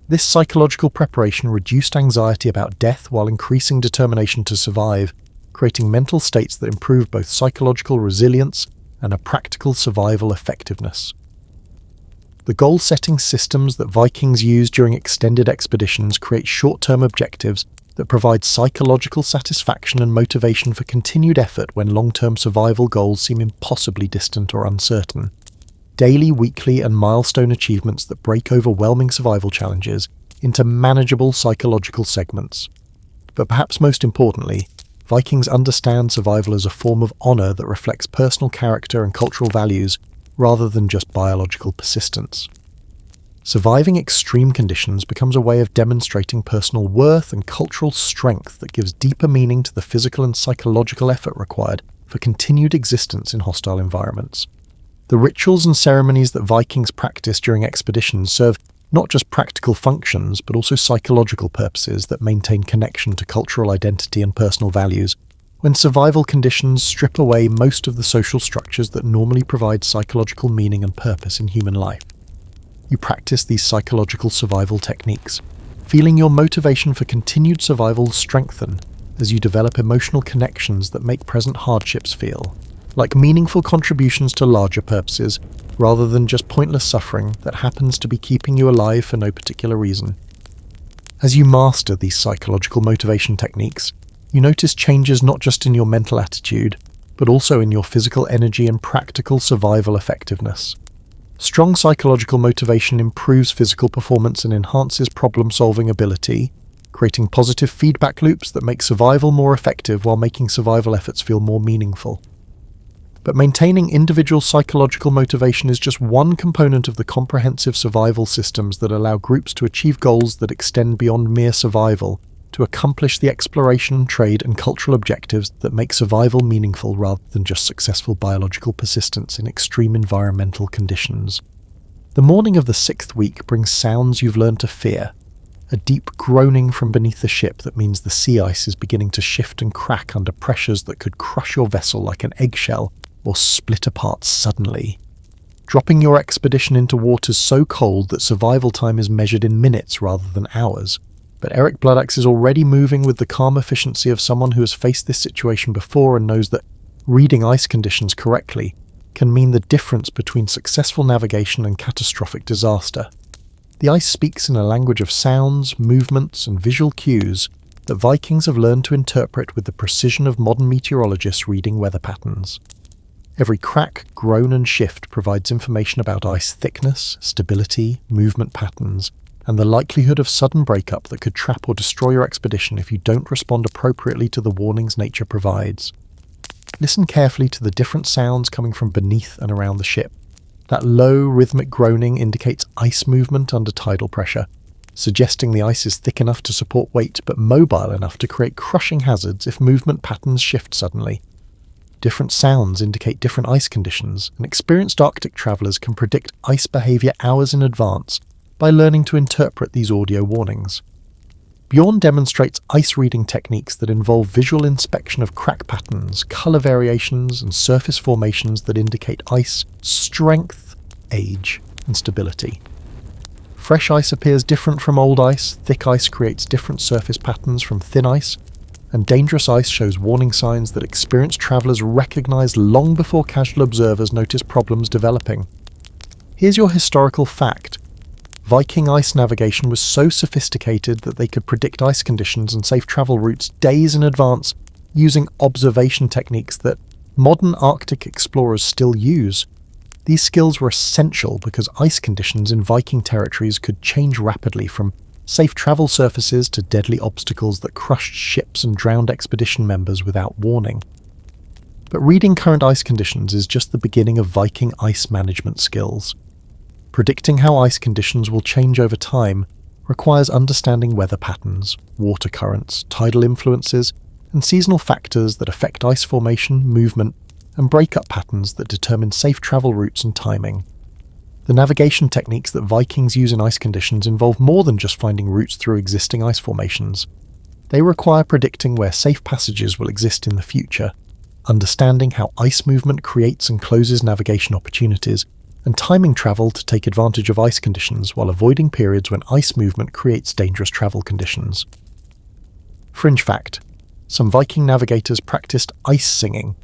This psychological preparation reduced anxiety about death while increasing determination to survive, creating mental states that improve both psychological resilience and a practical survival effectiveness. The goal-setting systems that Vikings used during extended expeditions create short-term objectives that provide psychological satisfaction and motivation for continued effort when long-term survival goals seem impossibly distant or uncertain. Daily, weekly, and milestone achievements that break overwhelming survival challenges into manageable psychological segments. But perhaps most importantly, Vikings understand survival as a form of honor that reflects personal character and cultural values rather than just biological persistence. Surviving extreme conditions becomes a way of demonstrating personal worth and cultural strength that gives deeper meaning to the physical and psychological effort required for continued existence in hostile environments. The rituals and ceremonies that Vikings practiced during expeditions serve not just practical functions, but also psychological purposes that maintain connection to cultural identity and personal values, when survival conditions strip away most of the social structures that normally provide psychological meaning and purpose in human life. You practice these psychological survival techniques, feeling your motivation for continued survival strengthen as you develop emotional connections that make present hardships feel like meaningful contributions to larger purposes, rather than just pointless suffering that happens to be keeping you alive for no particular reason. As you master these psychological motivation techniques, you notice changes not just in your mental attitude, but also in your physical energy and practical survival effectiveness. Strong psychological motivation improves physical performance and enhances problem-solving ability, creating positive feedback loops that make survival more effective while making survival efforts feel more meaningful. But maintaining individual psychological motivation is just one component of the comprehensive survival systems that allow groups to achieve goals that extend beyond mere survival, to accomplish the exploration, trade, and cultural objectives that make survival meaningful rather than just successful biological persistence in extreme environmental conditions. The morning of the 6th week brings sounds you've learned to fear. A deep groaning from beneath the ship that means the sea ice is beginning to shift and crack under pressures that could crush your vessel like an eggshell or split apart suddenly. Dropping your expedition into waters so cold that survival time is measured in minutes rather than hours. But Eric Bloodaxe is already moving with the calm efficiency of someone who has faced this situation before and knows that reading ice conditions correctly can mean the difference between successful navigation and catastrophic disaster. The ice speaks in a language of sounds, movements, and visual cues that Vikings have learned to interpret with the precision of modern meteorologists reading weather patterns. Every crack, groan, and shift provides information about ice thickness, stability, movement patterns, and the likelihood of sudden breakup that could trap or destroy your expedition if you don't respond appropriately to the warnings nature provides. Listen carefully to the different sounds coming from beneath and around the ship. That low, rhythmic groaning indicates ice movement under tidal pressure, suggesting the ice is thick enough to support weight but mobile enough to create crushing hazards if movement patterns shift suddenly. Different sounds indicate different ice conditions, and experienced Arctic travellers can predict ice behaviour hours in advance by learning to interpret these audio warnings. Bjorn demonstrates ice reading techniques that involve visual inspection of crack patterns, colour variations, and surface formations that indicate ice strength, age, and stability. Fresh ice appears different from old ice, thick ice creates different surface patterns from thin ice, and dangerous ice shows warning signs that experienced travellers recognise long before casual observers notice problems developing. Here's your historical fact. Viking ice navigation was so sophisticated that they could predict ice conditions and safe travel routes days in advance using observation techniques that modern Arctic explorers still use. These skills were essential because ice conditions in Viking territories could change rapidly from safe travel surfaces to deadly obstacles that crushed ships and drowned expedition members without warning. But reading current ice conditions is just the beginning of Viking ice management skills. Predicting how ice conditions will change over time requires understanding weather patterns, water currents, tidal influences, and seasonal factors that affect ice formation, movement, and breakup patterns that determine safe travel routes and timing. The navigation techniques that Vikings use in ice conditions involve more than just finding routes through existing ice formations. They require predicting where safe passages will exist in the future, understanding how ice movement creates and closes navigation opportunities, and timing travel to take advantage of ice conditions while avoiding periods when ice movement creates dangerous travel conditions. Fringe fact: some Viking navigators practiced ice singing,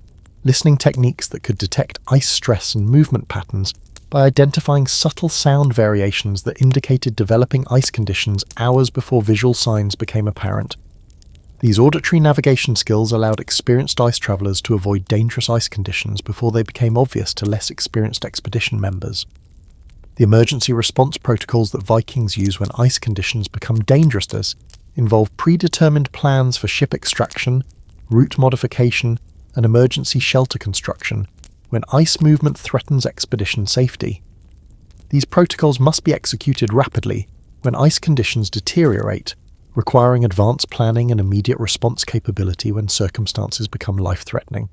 listening techniques that could detect ice stress and movement patterns by identifying subtle sound variations that indicated developing ice conditions hours before visual signs became apparent. These auditory navigation skills allowed experienced ice travellers to avoid dangerous ice conditions before they became obvious to less experienced expedition members. The emergency response protocols that Vikings use when ice conditions become dangerous involve predetermined plans for ship extraction, route modification, and emergency shelter construction when ice movement threatens expedition safety. These protocols must be executed rapidly when ice conditions deteriorate, requiring advanced planning and immediate response capability when circumstances become life-threatening.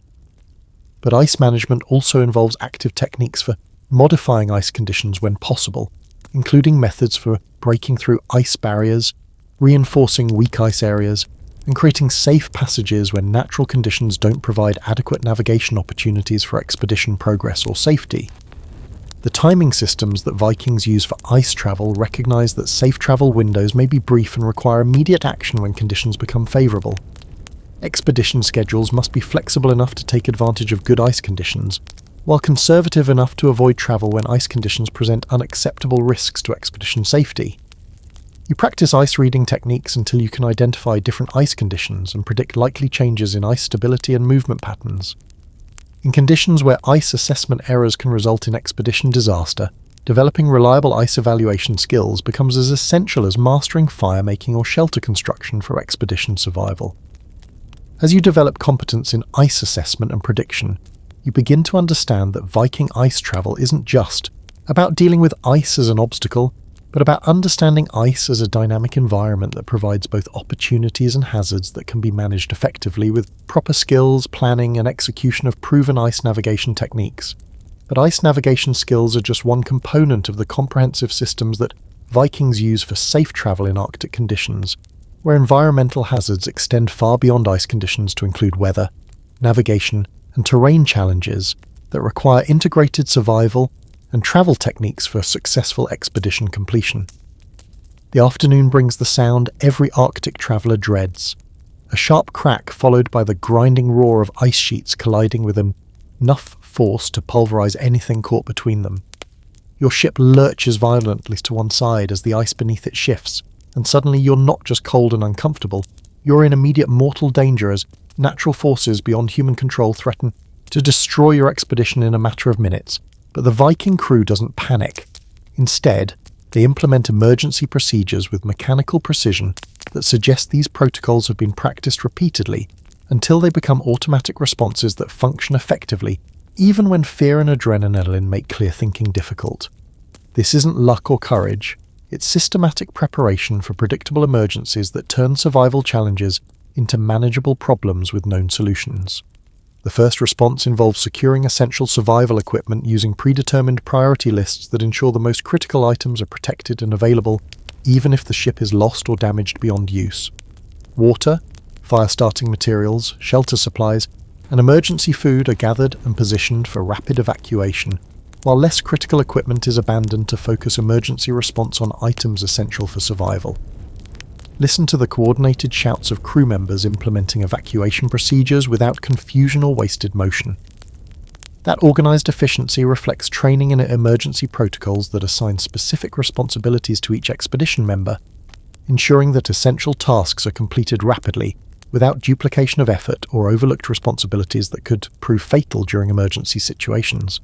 But ice management also involves active techniques for modifying ice conditions when possible, including methods for breaking through ice barriers, reinforcing weak ice areas, and creating safe passages when natural conditions don't provide adequate navigation opportunities for expedition progress or safety. The timing systems that Vikings use for ice travel recognise that safe travel windows may be brief and require immediate action when conditions become favourable. Expedition schedules must be flexible enough to take advantage of good ice conditions, while conservative enough to avoid travel when ice conditions present unacceptable risks to expedition safety. You practice ice reading techniques until you can identify different ice conditions and predict likely changes in ice stability and movement patterns. In conditions where ice assessment errors can result in expedition disaster, developing reliable ice evaluation skills becomes as essential as mastering fire-making or shelter construction for expedition survival. As you develop competence in ice assessment and prediction, you begin to understand that Viking ice travel isn't just about dealing with ice as an obstacle, but about understanding ice as a dynamic environment that provides both opportunities and hazards that can be managed effectively with proper skills, planning, and execution of proven ice navigation techniques. But ice navigation skills are just one component of the comprehensive systems that Vikings use for safe travel in Arctic conditions, where environmental hazards extend far beyond ice conditions to include weather, navigation, and terrain challenges that require integrated survival and travel techniques for successful expedition completion. The afternoon brings the sound every Arctic traveller dreads, a sharp crack followed by the grinding roar of ice sheets colliding with enough force to pulverize anything caught between them. Your ship lurches violently to one side as the ice beneath it shifts, and suddenly you're not just cold and uncomfortable, you're in immediate mortal danger as natural forces beyond human control threaten to destroy your expedition in a matter of minutes. But the Viking crew doesn't panic. Instead, they implement emergency procedures with mechanical precision that suggest these protocols have been practiced repeatedly until they become automatic responses that function effectively, even when fear and adrenaline make clear thinking difficult. This isn't luck or courage, it's systematic preparation for predictable emergencies that turn survival challenges into manageable problems with known solutions. The first response involves securing essential survival equipment using predetermined priority lists that ensure the most critical items are protected and available, even if the ship is lost or damaged beyond use. Water, fire-starting materials, shelter supplies, and emergency food are gathered and positioned for rapid evacuation, while less critical equipment is abandoned to focus emergency response on items essential for survival. Listen to the coordinated shouts of crew members implementing evacuation procedures without confusion or wasted motion. That organized efficiency reflects training in emergency protocols that assign specific responsibilities to each expedition member, ensuring that essential tasks are completed rapidly without duplication of effort or overlooked responsibilities that could prove fatal during emergency situations.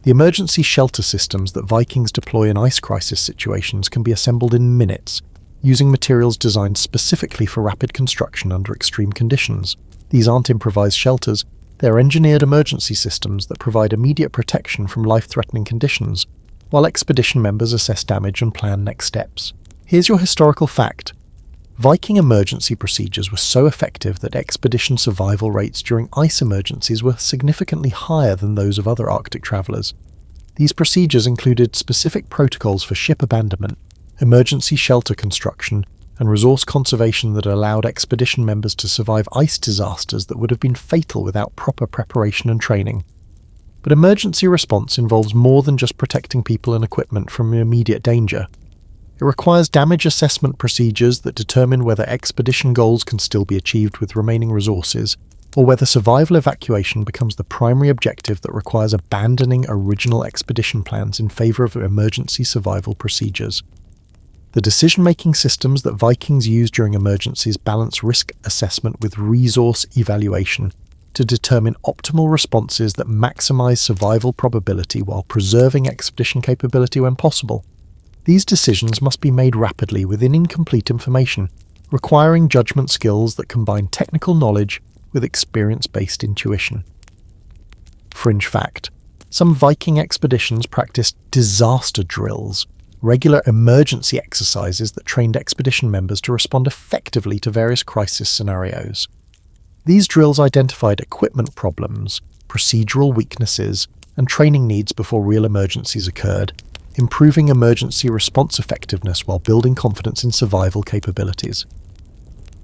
The emergency shelter systems that Vikings deploy in ice crisis situations can be assembled in minutes, using materials designed specifically for rapid construction under extreme conditions. These aren't improvised shelters, they're engineered emergency systems that provide immediate protection from life-threatening conditions, while expedition members assess damage and plan next steps. Here's your historical fact. Viking emergency procedures were so effective that expedition survival rates during ice emergencies were significantly higher than those of other Arctic travelers. These procedures included specific protocols for ship abandonment, emergency shelter construction, and resource conservation that allowed expedition members to survive ice disasters that would have been fatal without proper preparation and training. But emergency response involves more than just protecting people and equipment from immediate danger. It requires damage assessment procedures that determine whether expedition goals can still be achieved with remaining resources, or whether survival evacuation becomes the primary objective that requires abandoning original expedition plans in favor of emergency survival procedures. The decision-making systems that Vikings use during emergencies balance risk assessment with resource evaluation to determine optimal responses that maximize survival probability while preserving expedition capability when possible. These decisions must be made rapidly within incomplete information, requiring judgment skills that combine technical knowledge with experience-based intuition. Fringe fact: some Viking expeditions practiced disaster drills, regular emergency exercises that trained expedition members to respond effectively to various crisis scenarios. These drills identified equipment problems, procedural weaknesses, and training needs before real emergencies occurred, improving emergency response effectiveness while building confidence in survival capabilities.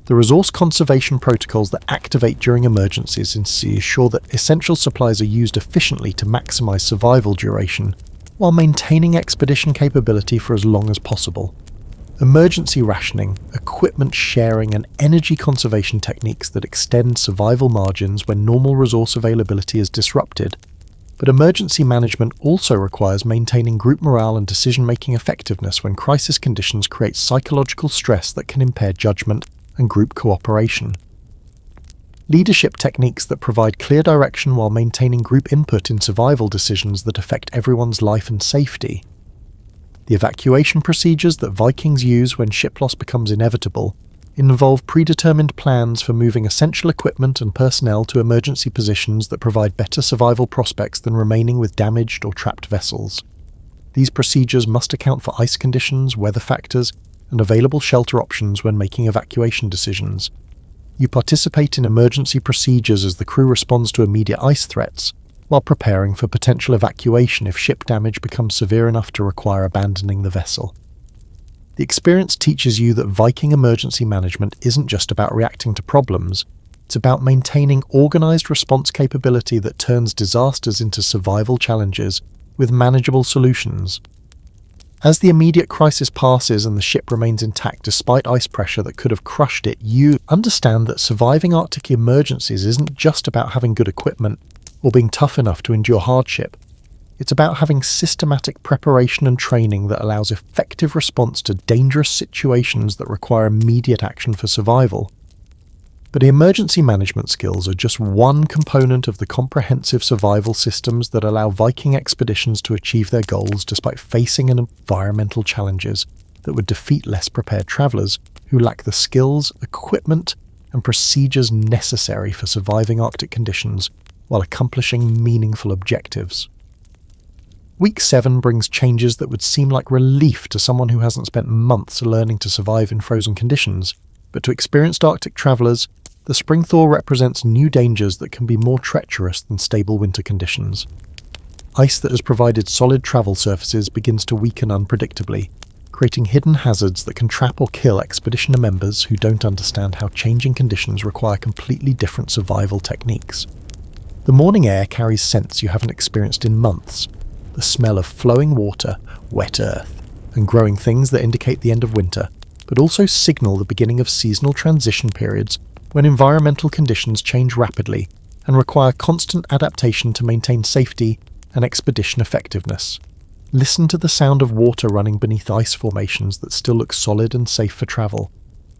The resource conservation protocols that activate during emergencies ensure that essential supplies are used efficiently to maximize survival duration, while maintaining expedition capability for as long as possible. Emergency rationing, equipment sharing, and energy conservation techniques that extend survival margins when normal resource availability is disrupted. But emergency management also requires maintaining group morale and decision-making effectiveness when crisis conditions create psychological stress that can impair judgment and group cooperation. Leadership techniques that provide clear direction while maintaining group input in survival decisions that affect everyone's life and safety. The evacuation procedures that Vikings use when ship loss becomes inevitable involve predetermined plans for moving essential equipment and personnel to emergency positions that provide better survival prospects than remaining with damaged or trapped vessels. These procedures must account for ice conditions, weather factors, and available shelter options when making evacuation decisions. You participate in emergency procedures as the crew responds to immediate ice threats, while preparing for potential evacuation if ship damage becomes severe enough to require abandoning the vessel. The experience teaches you that Viking emergency management isn't just about reacting to problems, it's about maintaining organised response capability that turns disasters into survival challenges with manageable solutions. As the immediate crisis passes and the ship remains intact despite ice pressure that could have crushed it, you understand that surviving Arctic emergencies isn't just about having good equipment or being tough enough to endure hardship. It's about having systematic preparation and training that allows effective response to dangerous situations that require immediate action for survival. But emergency management skills are just one component of the comprehensive survival systems that allow Viking expeditions to achieve their goals despite facing environmental challenges that would defeat less prepared travellers who lack the skills, equipment, and procedures necessary for surviving Arctic conditions while accomplishing meaningful objectives. Week 7 brings changes that would seem like relief to someone who hasn't spent months learning to survive in frozen conditions, but to experienced Arctic travellers, the spring thaw represents new dangers that can be more treacherous than stable winter conditions. Ice that has provided solid travel surfaces begins to weaken unpredictably, creating hidden hazards that can trap or kill expedition members who don't understand how changing conditions require completely different survival techniques. The morning air carries scents you haven't experienced in months. The smell of flowing water, wet earth, and growing things that indicate the end of winter, but also signal the beginning of seasonal transition periods when environmental conditions change rapidly and require constant adaptation to maintain safety and expedition effectiveness. Listen to the sound of water running beneath ice formations that still look solid and safe for travel.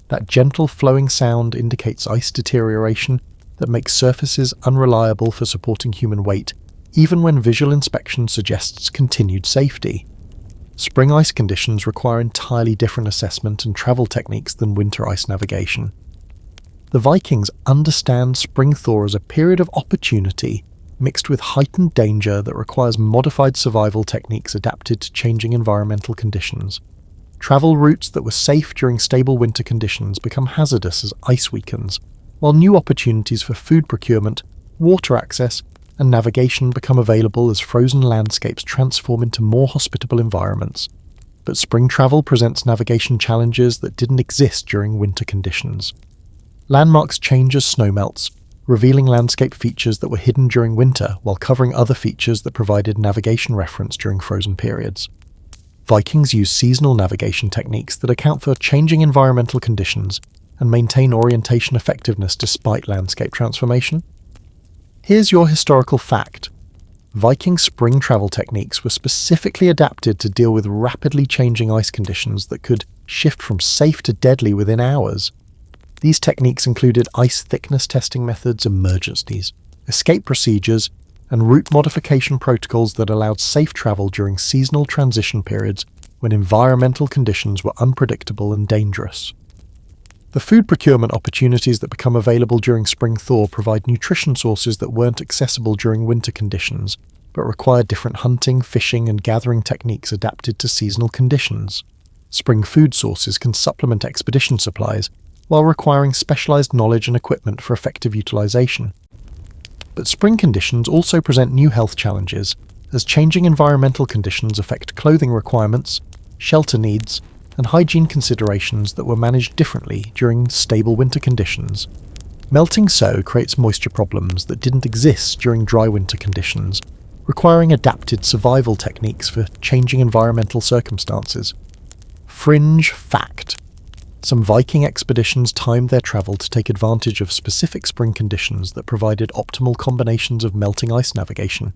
That gentle flowing sound indicates ice deterioration that makes surfaces unreliable for supporting human weight, even when visual inspection suggests continued safety. Spring ice conditions require entirely different assessment and travel techniques than winter ice navigation. The Vikings understand spring thaw as a period of opportunity mixed with heightened danger that requires modified survival techniques adapted to changing environmental conditions. Travel routes that were safe during stable winter conditions become hazardous as ice weakens, while new opportunities for food procurement, water access, and navigation become available as frozen landscapes transform into more hospitable environments. But spring travel presents navigation challenges that didn't exist during winter conditions. Landmarks change as snow melts, revealing landscape features that were hidden during winter while covering other features that provided navigation reference during frozen periods. Vikings use seasonal navigation techniques that account for changing environmental conditions and maintain orientation effectiveness despite landscape transformation. Here's your historical fact. Viking spring travel techniques were specifically adapted to deal with rapidly changing ice conditions that could shift from safe to deadly within hours. These techniques included ice thickness testing methods, emergencies, escape procedures, and route modification protocols that allowed safe travel during seasonal transition periods when environmental conditions were unpredictable and dangerous. The food procurement opportunities that become available during spring thaw provide nutrition sources that weren't accessible during winter conditions, but require different hunting, fishing, and gathering techniques adapted to seasonal conditions. Spring food sources can supplement expedition supplies, while requiring specialized knowledge and equipment for effective utilization. But spring conditions also present new health challenges, as changing environmental conditions affect clothing requirements, shelter needs, and hygiene considerations that were managed differently during stable winter conditions. Melting snow creates moisture problems that didn't exist during dry winter conditions, requiring adapted survival techniques for changing environmental circumstances. Fringe fact: some Viking expeditions timed their travel to take advantage of specific spring conditions that provided optimal combinations of melting ice navigation.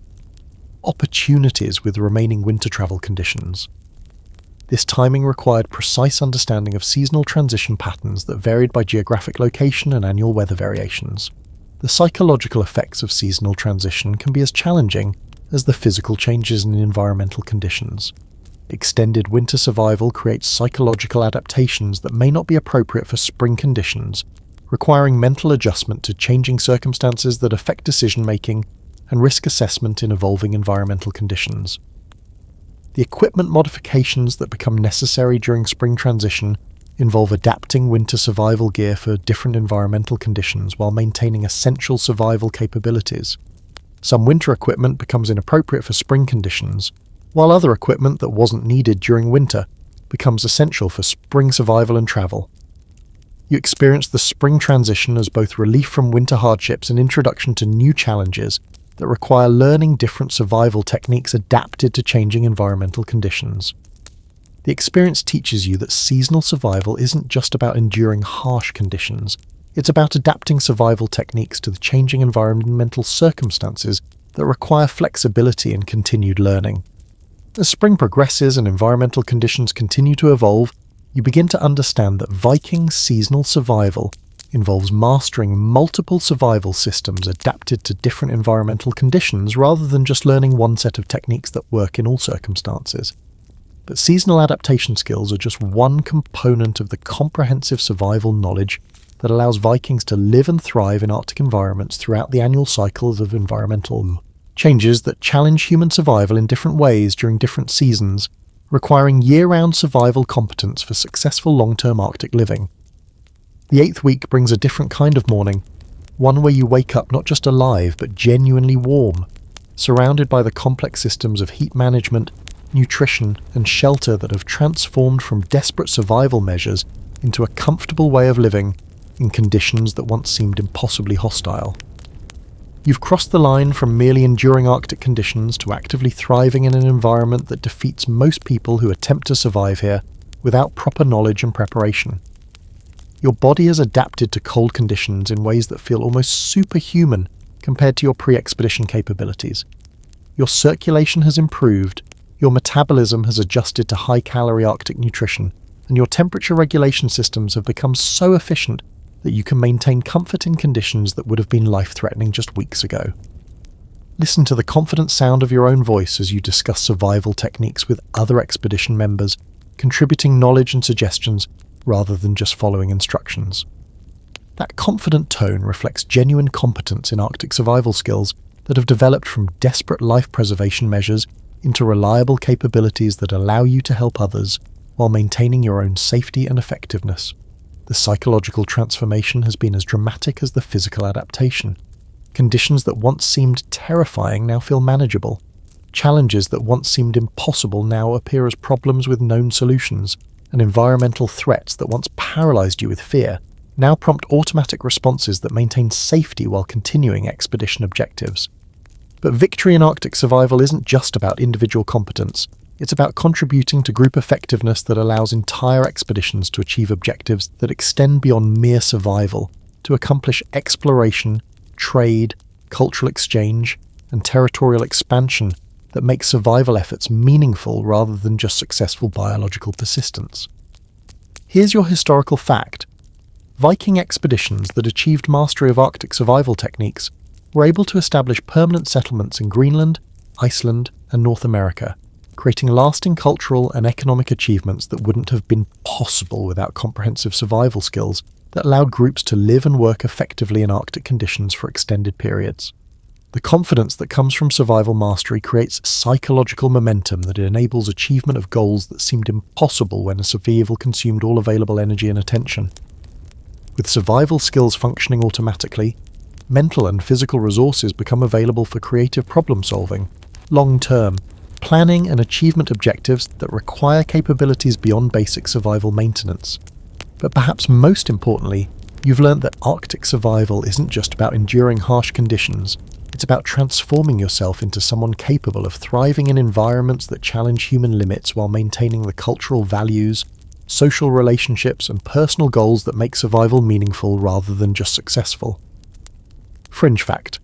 Opportunities with remaining winter travel conditions. This timing required precise understanding of seasonal transition patterns that varied by geographic location and annual weather variations. The psychological effects of seasonal transition can be as challenging as the physical changes in environmental conditions. Extended winter survival creates psychological adaptations that may not be appropriate for spring conditions, requiring mental adjustment to changing circumstances that affect decision-making and risk assessment in evolving environmental conditions. The equipment modifications that become necessary during spring transition involve adapting winter survival gear for different environmental conditions while maintaining essential survival capabilities. Some winter equipment becomes inappropriate for spring conditions, while other equipment that wasn't needed during winter becomes essential for spring survival and travel. You experience the spring transition as both relief from winter hardships and introduction to new challenges that require learning different survival techniques adapted to changing environmental conditions. The experience teaches you that seasonal survival isn't just about enduring harsh conditions, it's about adapting survival techniques to the changing environmental circumstances that require flexibility and continued learning. As spring progresses and environmental conditions continue to evolve, you begin to understand that Viking seasonal survival involves mastering multiple survival systems adapted to different environmental conditions rather than just learning one set of techniques that work in all circumstances. But seasonal adaptation skills are just one component of the comprehensive survival knowledge that allows Vikings to live and thrive in Arctic environments throughout the annual cycles of environmental changes that challenge human survival in different ways during different seasons, requiring year-round survival competence for successful long-term Arctic living. The 8th week brings a different kind of morning, one where you wake up not just alive but genuinely warm, surrounded by the complex systems of heat management, nutrition, and shelter that have transformed from desperate survival measures into a comfortable way of living in conditions that once seemed impossibly hostile. You've crossed the line from merely enduring Arctic conditions to actively thriving in an environment that defeats most people who attempt to survive here without proper knowledge and preparation. Your body has adapted to cold conditions in ways that feel almost superhuman compared to your pre-expedition capabilities. Your circulation has improved, your metabolism has adjusted to high-calorie Arctic nutrition, and your temperature regulation systems have become so efficient that you can maintain comfort in conditions that would have been life-threatening just weeks ago. Listen to the confident sound of your own voice as you discuss survival techniques with other expedition members, contributing knowledge and suggestions rather than just following instructions. That confident tone reflects genuine competence in Arctic survival skills that have developed from desperate life preservation measures into reliable capabilities that allow you to help others while maintaining your own safety and effectiveness. The psychological transformation has been as dramatic as the physical adaptation. Conditions that once seemed terrifying now feel manageable. Challenges that once seemed impossible now appear as problems with known solutions, and environmental threats that once paralyzed you with fear now prompt automatic responses that maintain safety while continuing expedition objectives. But victory in Arctic survival isn't just about individual competence. It's about contributing to group effectiveness that allows entire expeditions to achieve objectives that extend beyond mere survival, to accomplish exploration, trade, cultural exchange, and territorial expansion that make survival efforts meaningful rather than just successful biological persistence. Here's your historical fact. Viking expeditions that achieved mastery of Arctic survival techniques were able to establish permanent settlements in Greenland, Iceland, and North America, creating lasting cultural and economic achievements that wouldn't have been possible without comprehensive survival skills that allowed groups to live and work effectively in Arctic conditions for extended periods. The confidence that comes from survival mastery creates psychological momentum that enables achievement of goals that seemed impossible when a survival consumed all available energy and attention. With survival skills functioning automatically, mental and physical resources become available for creative problem solving, long-term, planning and achievement objectives that require capabilities beyond basic survival maintenance. But perhaps most importantly, you've learned that Arctic survival isn't just about enduring harsh conditions, it's about transforming yourself into someone capable of thriving in environments that challenge human limits while maintaining the cultural values, social relationships, and personal goals that make survival meaningful rather than just successful. Fringe fact: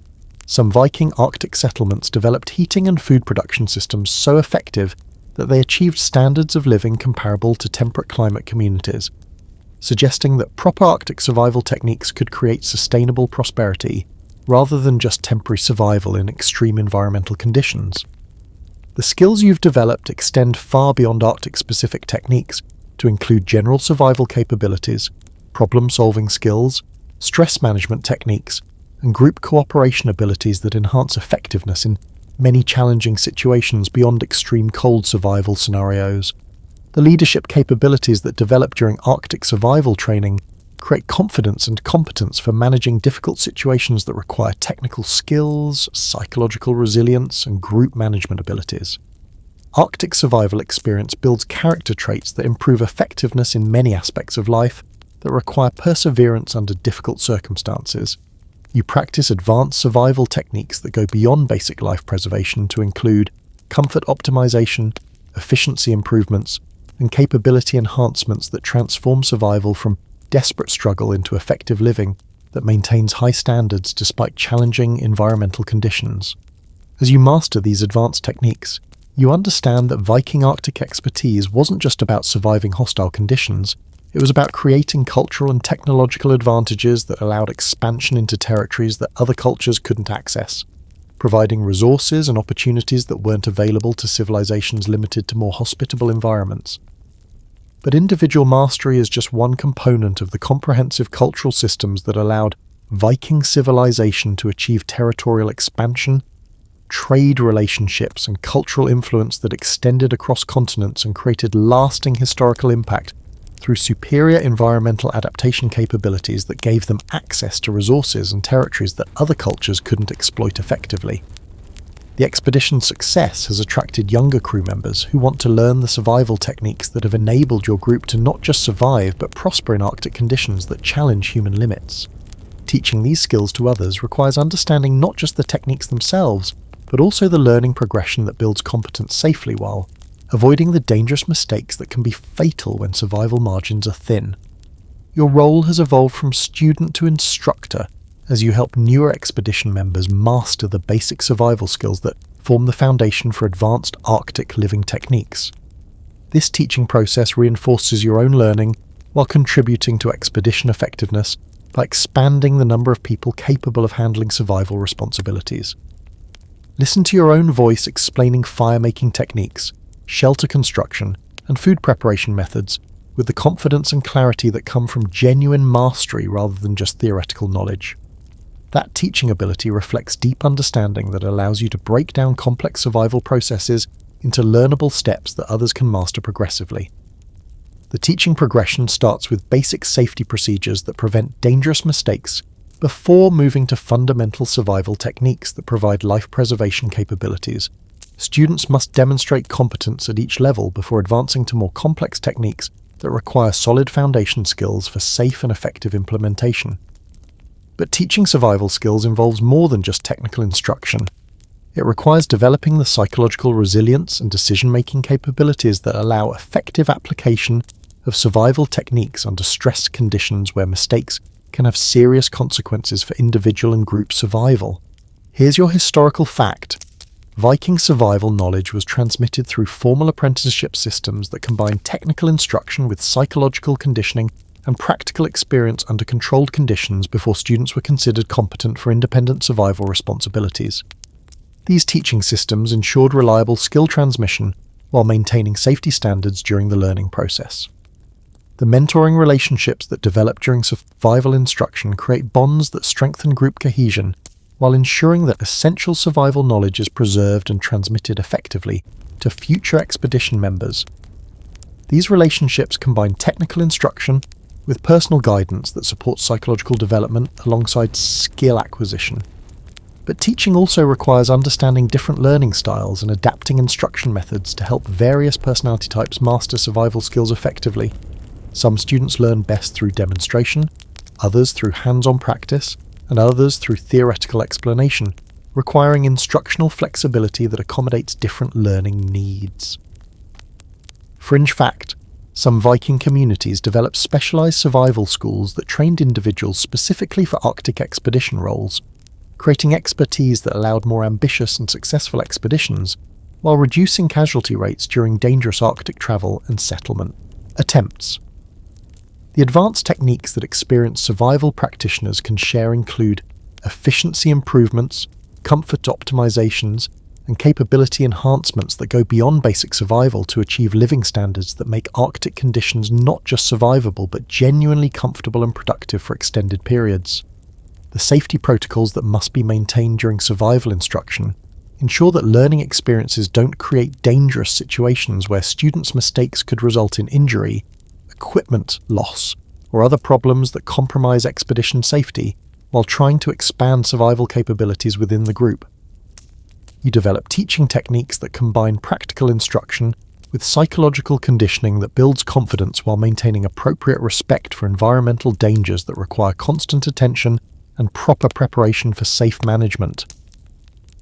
some Viking Arctic settlements developed heating and food production systems so effective that they achieved standards of living comparable to temperate climate communities, suggesting that proper Arctic survival techniques could create sustainable prosperity rather than just temporary survival in extreme environmental conditions. The skills you've developed extend far beyond Arctic-specific techniques to include general survival capabilities, problem-solving skills, stress management techniques, and group cooperation abilities that enhance effectiveness in many challenging situations beyond extreme cold survival scenarios. The leadership capabilities that develop during Arctic survival training create confidence and competence for managing difficult situations that require technical skills, psychological resilience, and group management abilities. Arctic survival experience builds character traits that improve effectiveness in many aspects of life that require perseverance under difficult circumstances. You practice advanced survival techniques that go beyond basic life preservation to include comfort optimization, efficiency improvements, and capability enhancements that transform survival from desperate struggle into effective living that maintains high standards despite challenging environmental conditions. As you master these advanced techniques, you understand that Viking Arctic expertise wasn't just about surviving hostile conditions, it was about creating cultural and technological advantages that allowed expansion into territories that other cultures couldn't access, providing resources and opportunities that weren't available to civilizations limited to more hospitable environments. But individual mastery is just one component of the comprehensive cultural systems that allowed Viking civilization to achieve territorial expansion, trade relationships, and cultural influence that extended across continents and created lasting historical impact through superior environmental adaptation capabilities that gave them access to resources and territories that other cultures couldn't exploit effectively. The expedition's success has attracted younger crew members who want to learn the survival techniques that have enabled your group to not just survive but prosper in Arctic conditions that challenge human limits. Teaching these skills to others requires understanding not just the techniques themselves, but also the learning progression that builds competence safely while avoiding the dangerous mistakes that can be fatal when survival margins are thin. Your role has evolved from student to instructor as you help newer expedition members master the basic survival skills that form the foundation for advanced Arctic living techniques. This teaching process reinforces your own learning while contributing to expedition effectiveness by expanding the number of people capable of handling survival responsibilities. Listen to your own voice explaining fire-making techniques, shelter construction, and food preparation methods with the confidence and clarity that come from genuine mastery rather than just theoretical knowledge. That teaching ability reflects deep understanding that allows you to break down complex survival processes into learnable steps that others can master progressively. The teaching progression starts with basic safety procedures that prevent dangerous mistakes before moving to fundamental survival techniques that provide life preservation capabilities. Students must demonstrate competence at each level before advancing to more complex techniques that require solid foundation skills for safe and effective implementation. But teaching survival skills involves more than just technical instruction. It requires developing the psychological resilience and decision-making capabilities that allow effective application of survival techniques under stressed conditions where mistakes can have serious consequences for individual and group survival. Here's your historical fact. Viking survival knowledge was transmitted through formal apprenticeship systems that combine technical instruction with psychological conditioning and practical experience under controlled conditions before students were considered competent for independent survival responsibilities. These teaching systems ensured reliable skill transmission while maintaining safety standards during the learning process. The mentoring relationships that develop during survival instruction create bonds that strengthen group cohesion while ensuring that essential survival knowledge is preserved and transmitted effectively to future expedition members. These relationships combine technical instruction with personal guidance that supports psychological development alongside skill acquisition. But teaching also requires understanding different learning styles and adapting instruction methods to help various personality types master survival skills effectively. Some students learn best through demonstration, others through hands-on practice, and others through theoretical explanation, requiring instructional flexibility that accommodates different learning needs. Fringe fact: some Viking communities developed specialized survival schools that trained individuals specifically for Arctic expedition roles, creating expertise that allowed more ambitious and successful expeditions, while reducing casualty rates during dangerous Arctic travel and settlement attempts. The advanced techniques that experienced survival practitioners can share include efficiency improvements, comfort optimizations, and capability enhancements that go beyond basic survival to achieve living standards that make Arctic conditions not just survivable but genuinely comfortable and productive for extended periods. The safety protocols that must be maintained during survival instruction ensure that learning experiences don't create dangerous situations where students' mistakes could result in injury, equipment loss, or other problems that compromise expedition safety while trying to expand survival capabilities within the group. You develop teaching techniques that combine practical instruction with psychological conditioning that builds confidence while maintaining appropriate respect for environmental dangers that require constant attention and proper preparation for safe management.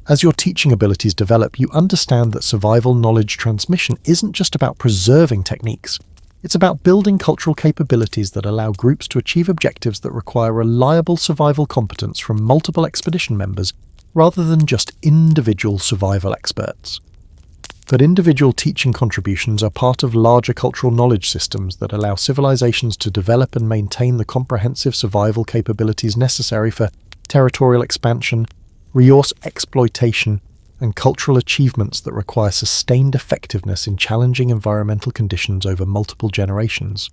As your teaching abilities develop, you understand that survival knowledge transmission isn't just about preserving techniques. It's about building cultural capabilities that allow groups to achieve objectives that require reliable survival competence from multiple expedition members rather than just individual survival experts. But individual teaching contributions are part of larger cultural knowledge systems that allow civilizations to develop and maintain the comprehensive survival capabilities necessary for territorial expansion, resource exploitation, and cultural achievements that require sustained effectiveness in challenging environmental conditions over multiple generations.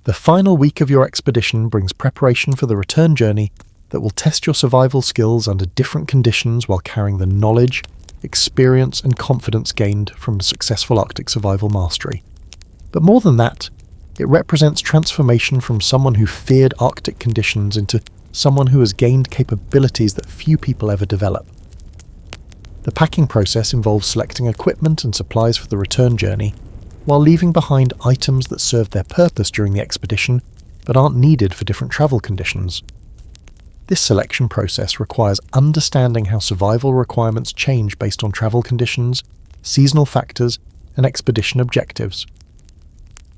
The final week of your expedition brings preparation for the return journey that will test your survival skills under different conditions while carrying the knowledge, experience, and confidence gained from successful Arctic survival mastery. But more than that, it represents transformation from someone who feared Arctic conditions into someone who has gained capabilities that few people ever develop. The packing process involves selecting equipment and supplies for the return journey, while leaving behind items that served their purpose during the expedition but aren't needed for different travel conditions. This selection process requires understanding how survival requirements change based on travel conditions, seasonal factors, and expedition objectives.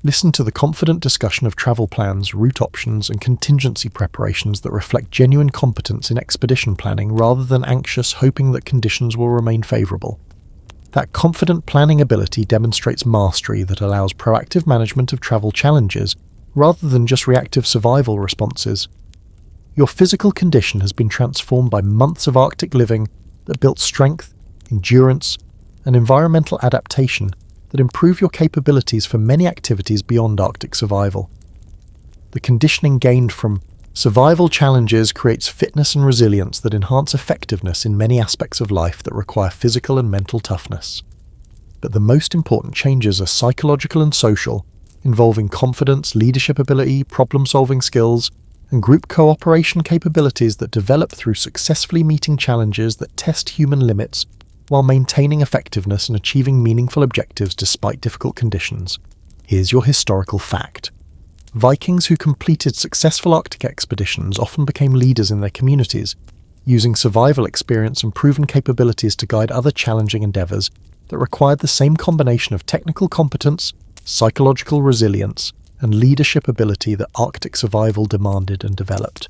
Listen to the confident discussion of travel plans, route options, and contingency preparations that reflect genuine competence in expedition planning rather than anxious hoping that conditions will remain favourable. That confident planning ability demonstrates mastery that allows proactive management of travel challenges rather than just reactive survival responses. Your physical condition has been transformed by months of Arctic living that built strength, endurance, and environmental adaptation that improve your capabilities for many activities beyond Arctic survival. The conditioning gained from survival challenges creates fitness and resilience that enhance effectiveness in many aspects of life that require physical and mental toughness. But the most important changes are psychological and social, involving confidence, leadership ability, problem-solving skills, and group cooperation capabilities that develop through successfully meeting challenges that test human limits while maintaining effectiveness and achieving meaningful objectives despite difficult conditions. Here's your historical fact. Vikings who completed successful Arctic expeditions often became leaders in their communities, using survival experience and proven capabilities to guide other challenging endeavours that required the same combination of technical competence, psychological resilience, and leadership ability that Arctic survival demanded and developed.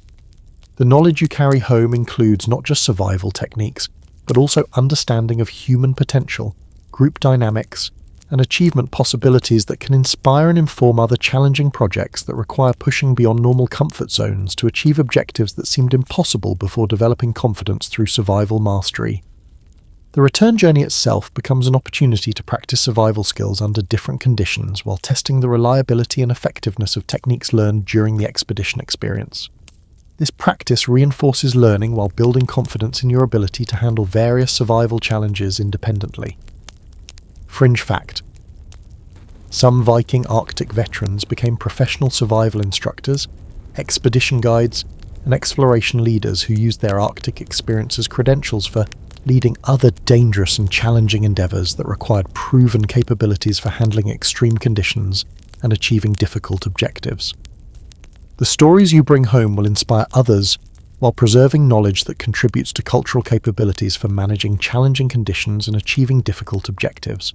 The knowledge you carry home includes not just survival techniques, but also understanding of human potential, group dynamics, and achievement possibilities that can inspire and inform other challenging projects that require pushing beyond normal comfort zones to achieve objectives that seemed impossible before developing confidence through survival mastery. The return journey itself becomes an opportunity to practice survival skills under different conditions while testing the reliability and effectiveness of techniques learned during the expedition experience. This practice reinforces learning while building confidence in your ability to handle various survival challenges independently. Fringe fact: some Viking Arctic veterans became professional survival instructors, expedition guides, and exploration leaders who used their Arctic experience as credentials for leading other dangerous and challenging endeavours that required proven capabilities for handling extreme conditions and achieving difficult objectives. The stories you bring home will inspire others while preserving knowledge that contributes to cultural capabilities for managing challenging conditions and achieving difficult objectives.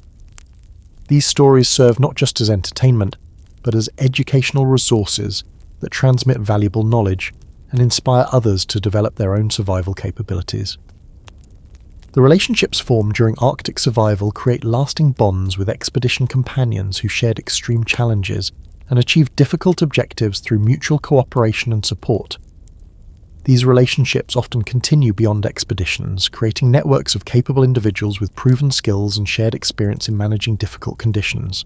These stories serve not just as entertainment, but as educational resources that transmit valuable knowledge and inspire others to develop their own survival capabilities. The relationships formed during Arctic survival create lasting bonds with expedition companions who shared extreme challenges and achieved difficult objectives through mutual cooperation and support. These relationships often continue beyond expeditions, creating networks of capable individuals with proven skills and shared experience in managing difficult conditions.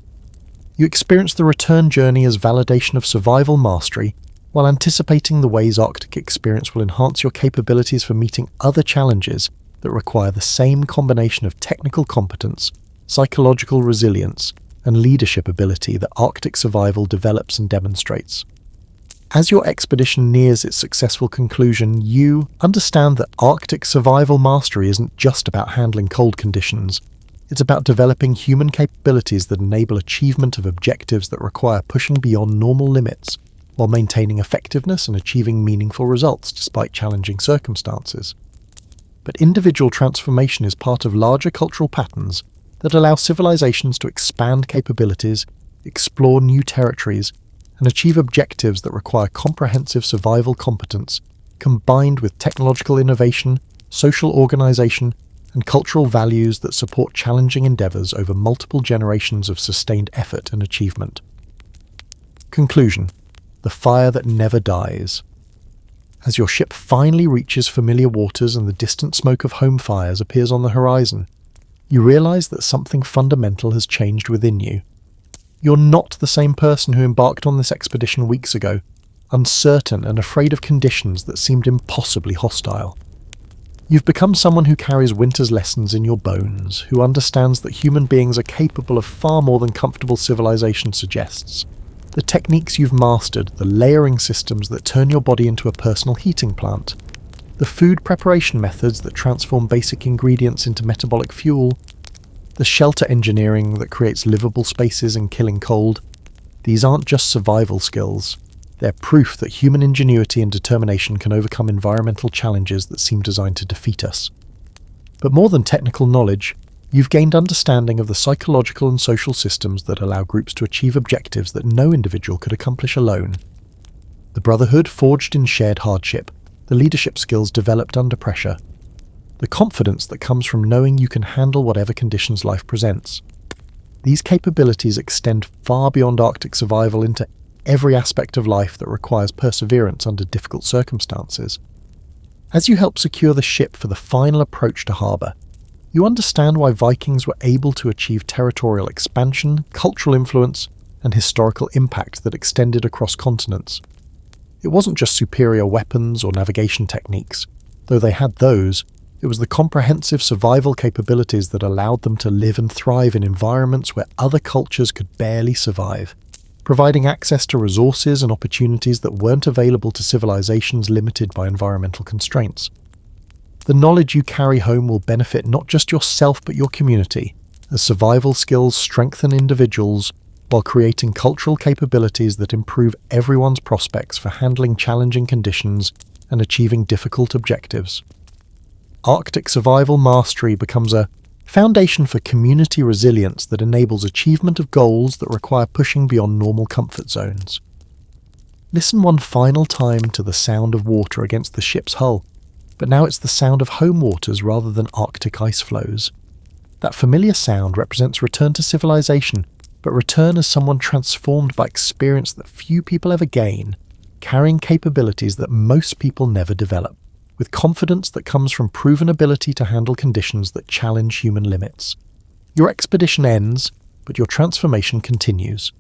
You experience the return journey as validation of survival mastery, while anticipating the ways Arctic experience will enhance your capabilities for meeting other challenges that require the same combination of technical competence, psychological resilience, and leadership ability that Arctic survival develops and demonstrates. As your expedition nears its successful conclusion, you understand that Arctic survival mastery isn't just about handling cold conditions. It's about developing human capabilities that enable achievement of objectives that require pushing beyond normal limits, while maintaining effectiveness and achieving meaningful results despite challenging circumstances. But individual transformation is part of larger cultural patterns that allow civilizations to expand capabilities, explore new territories, and achieve objectives that require comprehensive survival competence, combined with technological innovation, social organization, and cultural values that support challenging endeavors over multiple generations of sustained effort and achievement. Conclusion: the fire that never dies. As your ship finally reaches familiar waters and the distant smoke of home fires appears on the horizon, you realize that something fundamental has changed within you. You're not the same person who embarked on this expedition weeks ago, uncertain and afraid of conditions that seemed impossibly hostile. You've become someone who carries winter's lessons in your bones, who understands that human beings are capable of far more than comfortable civilization suggests. The techniques you've mastered, the layering systems that turn your body into a personal heating plant, the food preparation methods that transform basic ingredients into metabolic fuel, the shelter engineering that creates livable spaces in killing cold. These aren't just survival skills. They're proof that human ingenuity and determination can overcome environmental challenges that seem designed to defeat us. But more than technical knowledge, you've gained understanding of the psychological and social systems that allow groups to achieve objectives that no individual could accomplish alone. The brotherhood forged in shared hardship, the leadership skills developed under pressure, the confidence that comes from knowing you can handle whatever conditions life presents. These capabilities extend far beyond Arctic survival into every aspect of life that requires perseverance under difficult circumstances. As you help secure the ship for the final approach to harbour, you understand why Vikings were able to achieve territorial expansion, cultural influence, and historical impact that extended across continents. It wasn't just superior weapons or navigation techniques. Though they had those, it was the comprehensive survival capabilities that allowed them to live and thrive in environments where other cultures could barely survive, providing access to resources and opportunities that weren't available to civilizations limited by environmental constraints. The knowledge you carry home will benefit not just yourself but your community, as survival skills strengthen individuals while creating cultural capabilities that improve everyone's prospects for handling challenging conditions and achieving difficult objectives. Arctic survival mastery becomes a foundation for community resilience that enables achievement of goals that require pushing beyond normal comfort zones. Listen one final time to the sound of water against the ship's hull, but now it's the sound of home waters rather than Arctic ice flows. That familiar sound represents return to civilization, but return as someone transformed by experience that few people ever gain, carrying capabilities that most people never develop, with confidence that comes from proven ability to handle conditions that challenge human limits. Your expedition ends, but your transformation continues.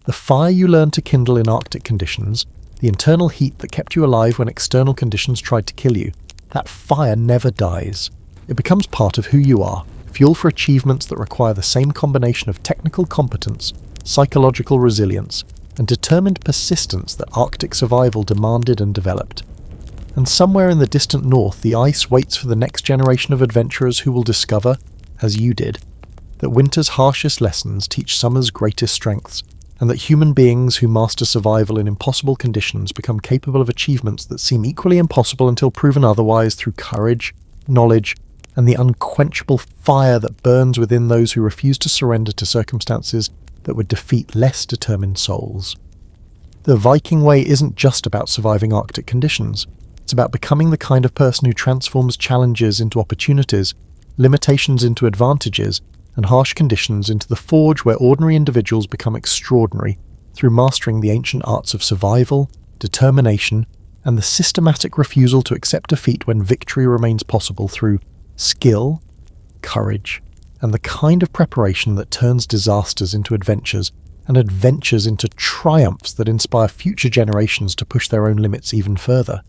The fire you learned to kindle in Arctic conditions, the internal heat that kept you alive when external conditions tried to kill you, that fire never dies. It becomes part of who you are, fuel for achievements that require the same combination of technical competence, psychological resilience, and determined persistence that Arctic survival demanded and developed. And somewhere in the distant north, the ice waits for the next generation of adventurers who will discover, as you did, that winter's harshest lessons teach summer's greatest strengths, and that human beings who master survival in impossible conditions become capable of achievements that seem equally impossible until proven otherwise through courage, knowledge, and the unquenchable fire that burns within those who refuse to surrender to circumstances that would defeat less determined souls. The Viking way isn't just about surviving Arctic conditions. It's about becoming the kind of person who transforms challenges into opportunities, limitations into advantages, and harsh conditions into the forge where ordinary individuals become extraordinary through mastering the ancient arts of survival, determination, and the systematic refusal to accept defeat when victory remains possible through skill, courage, and the kind of preparation that turns disasters into adventures and adventures into triumphs that inspire future generations to push their own limits even further.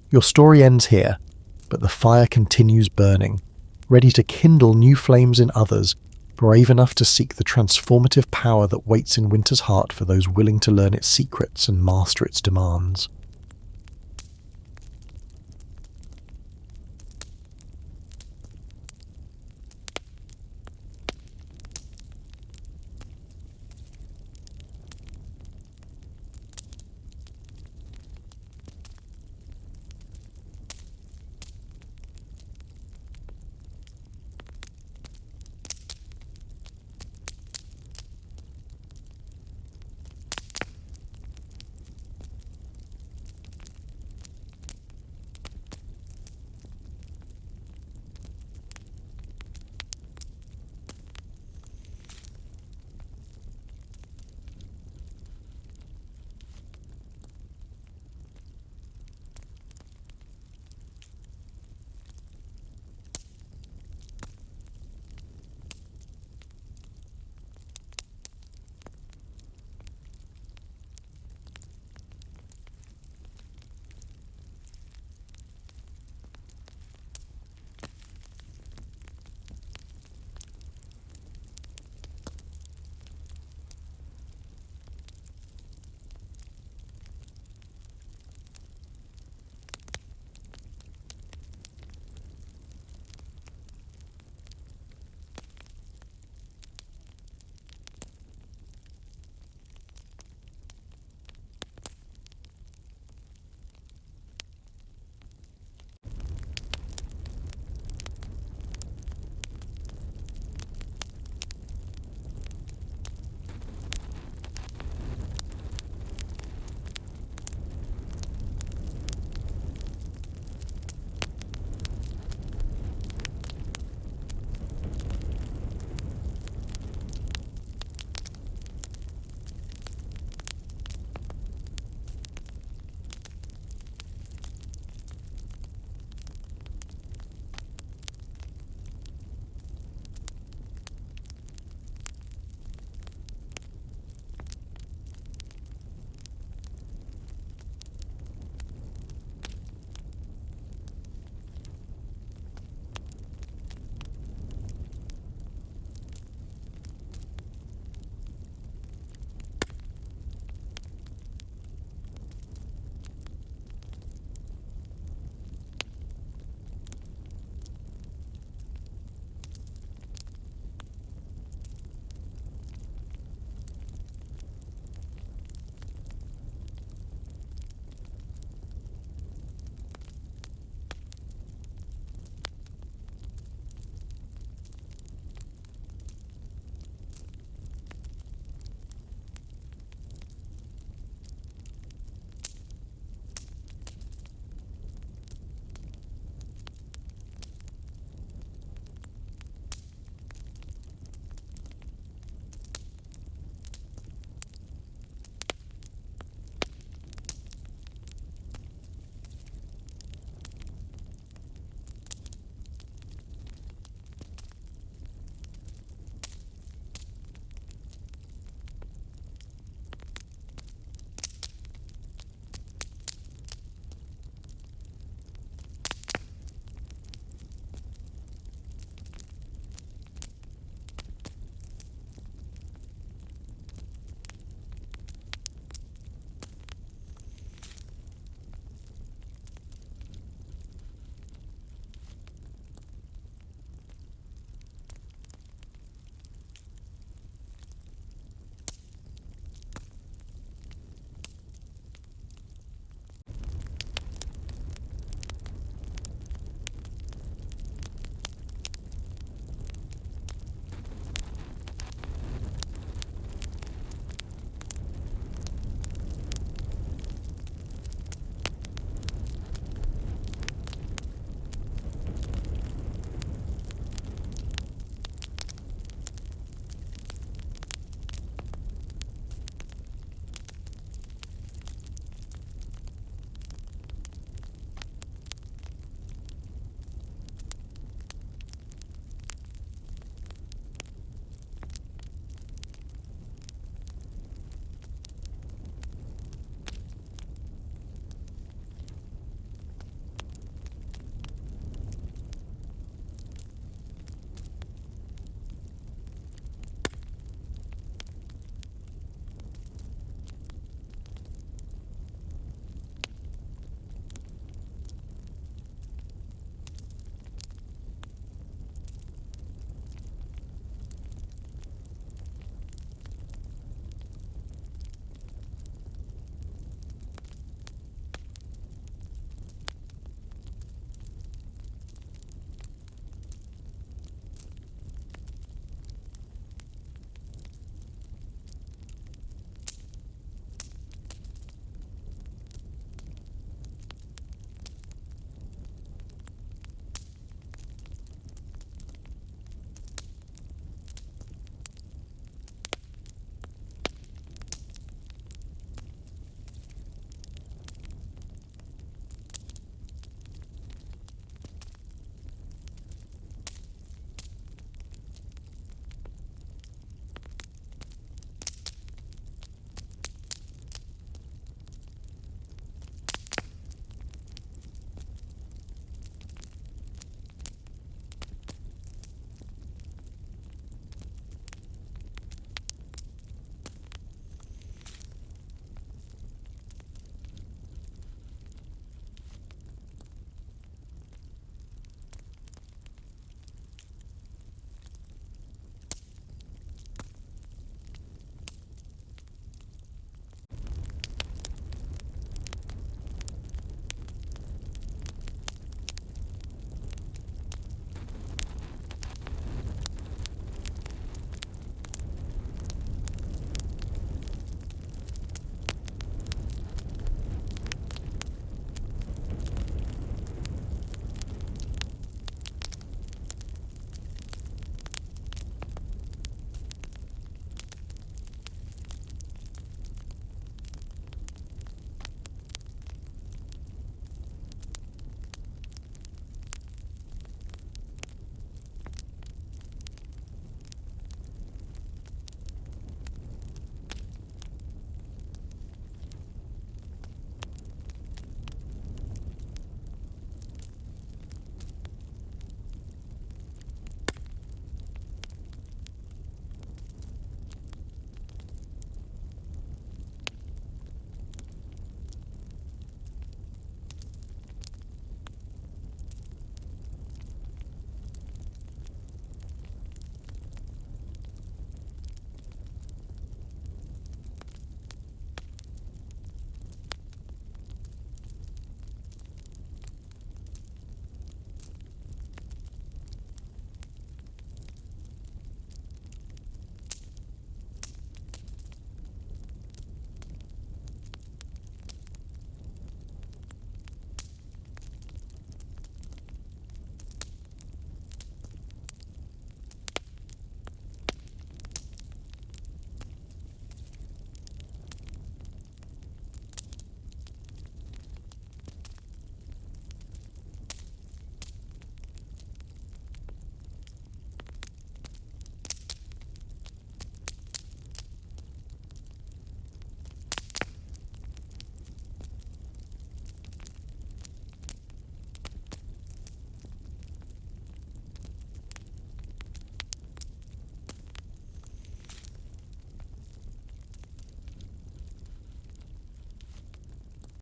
Your story ends here, but the fire continues burning, ready to kindle new flames in others, brave enough to seek the transformative power that waits in winter's heart for those willing to learn its secrets and master its demands.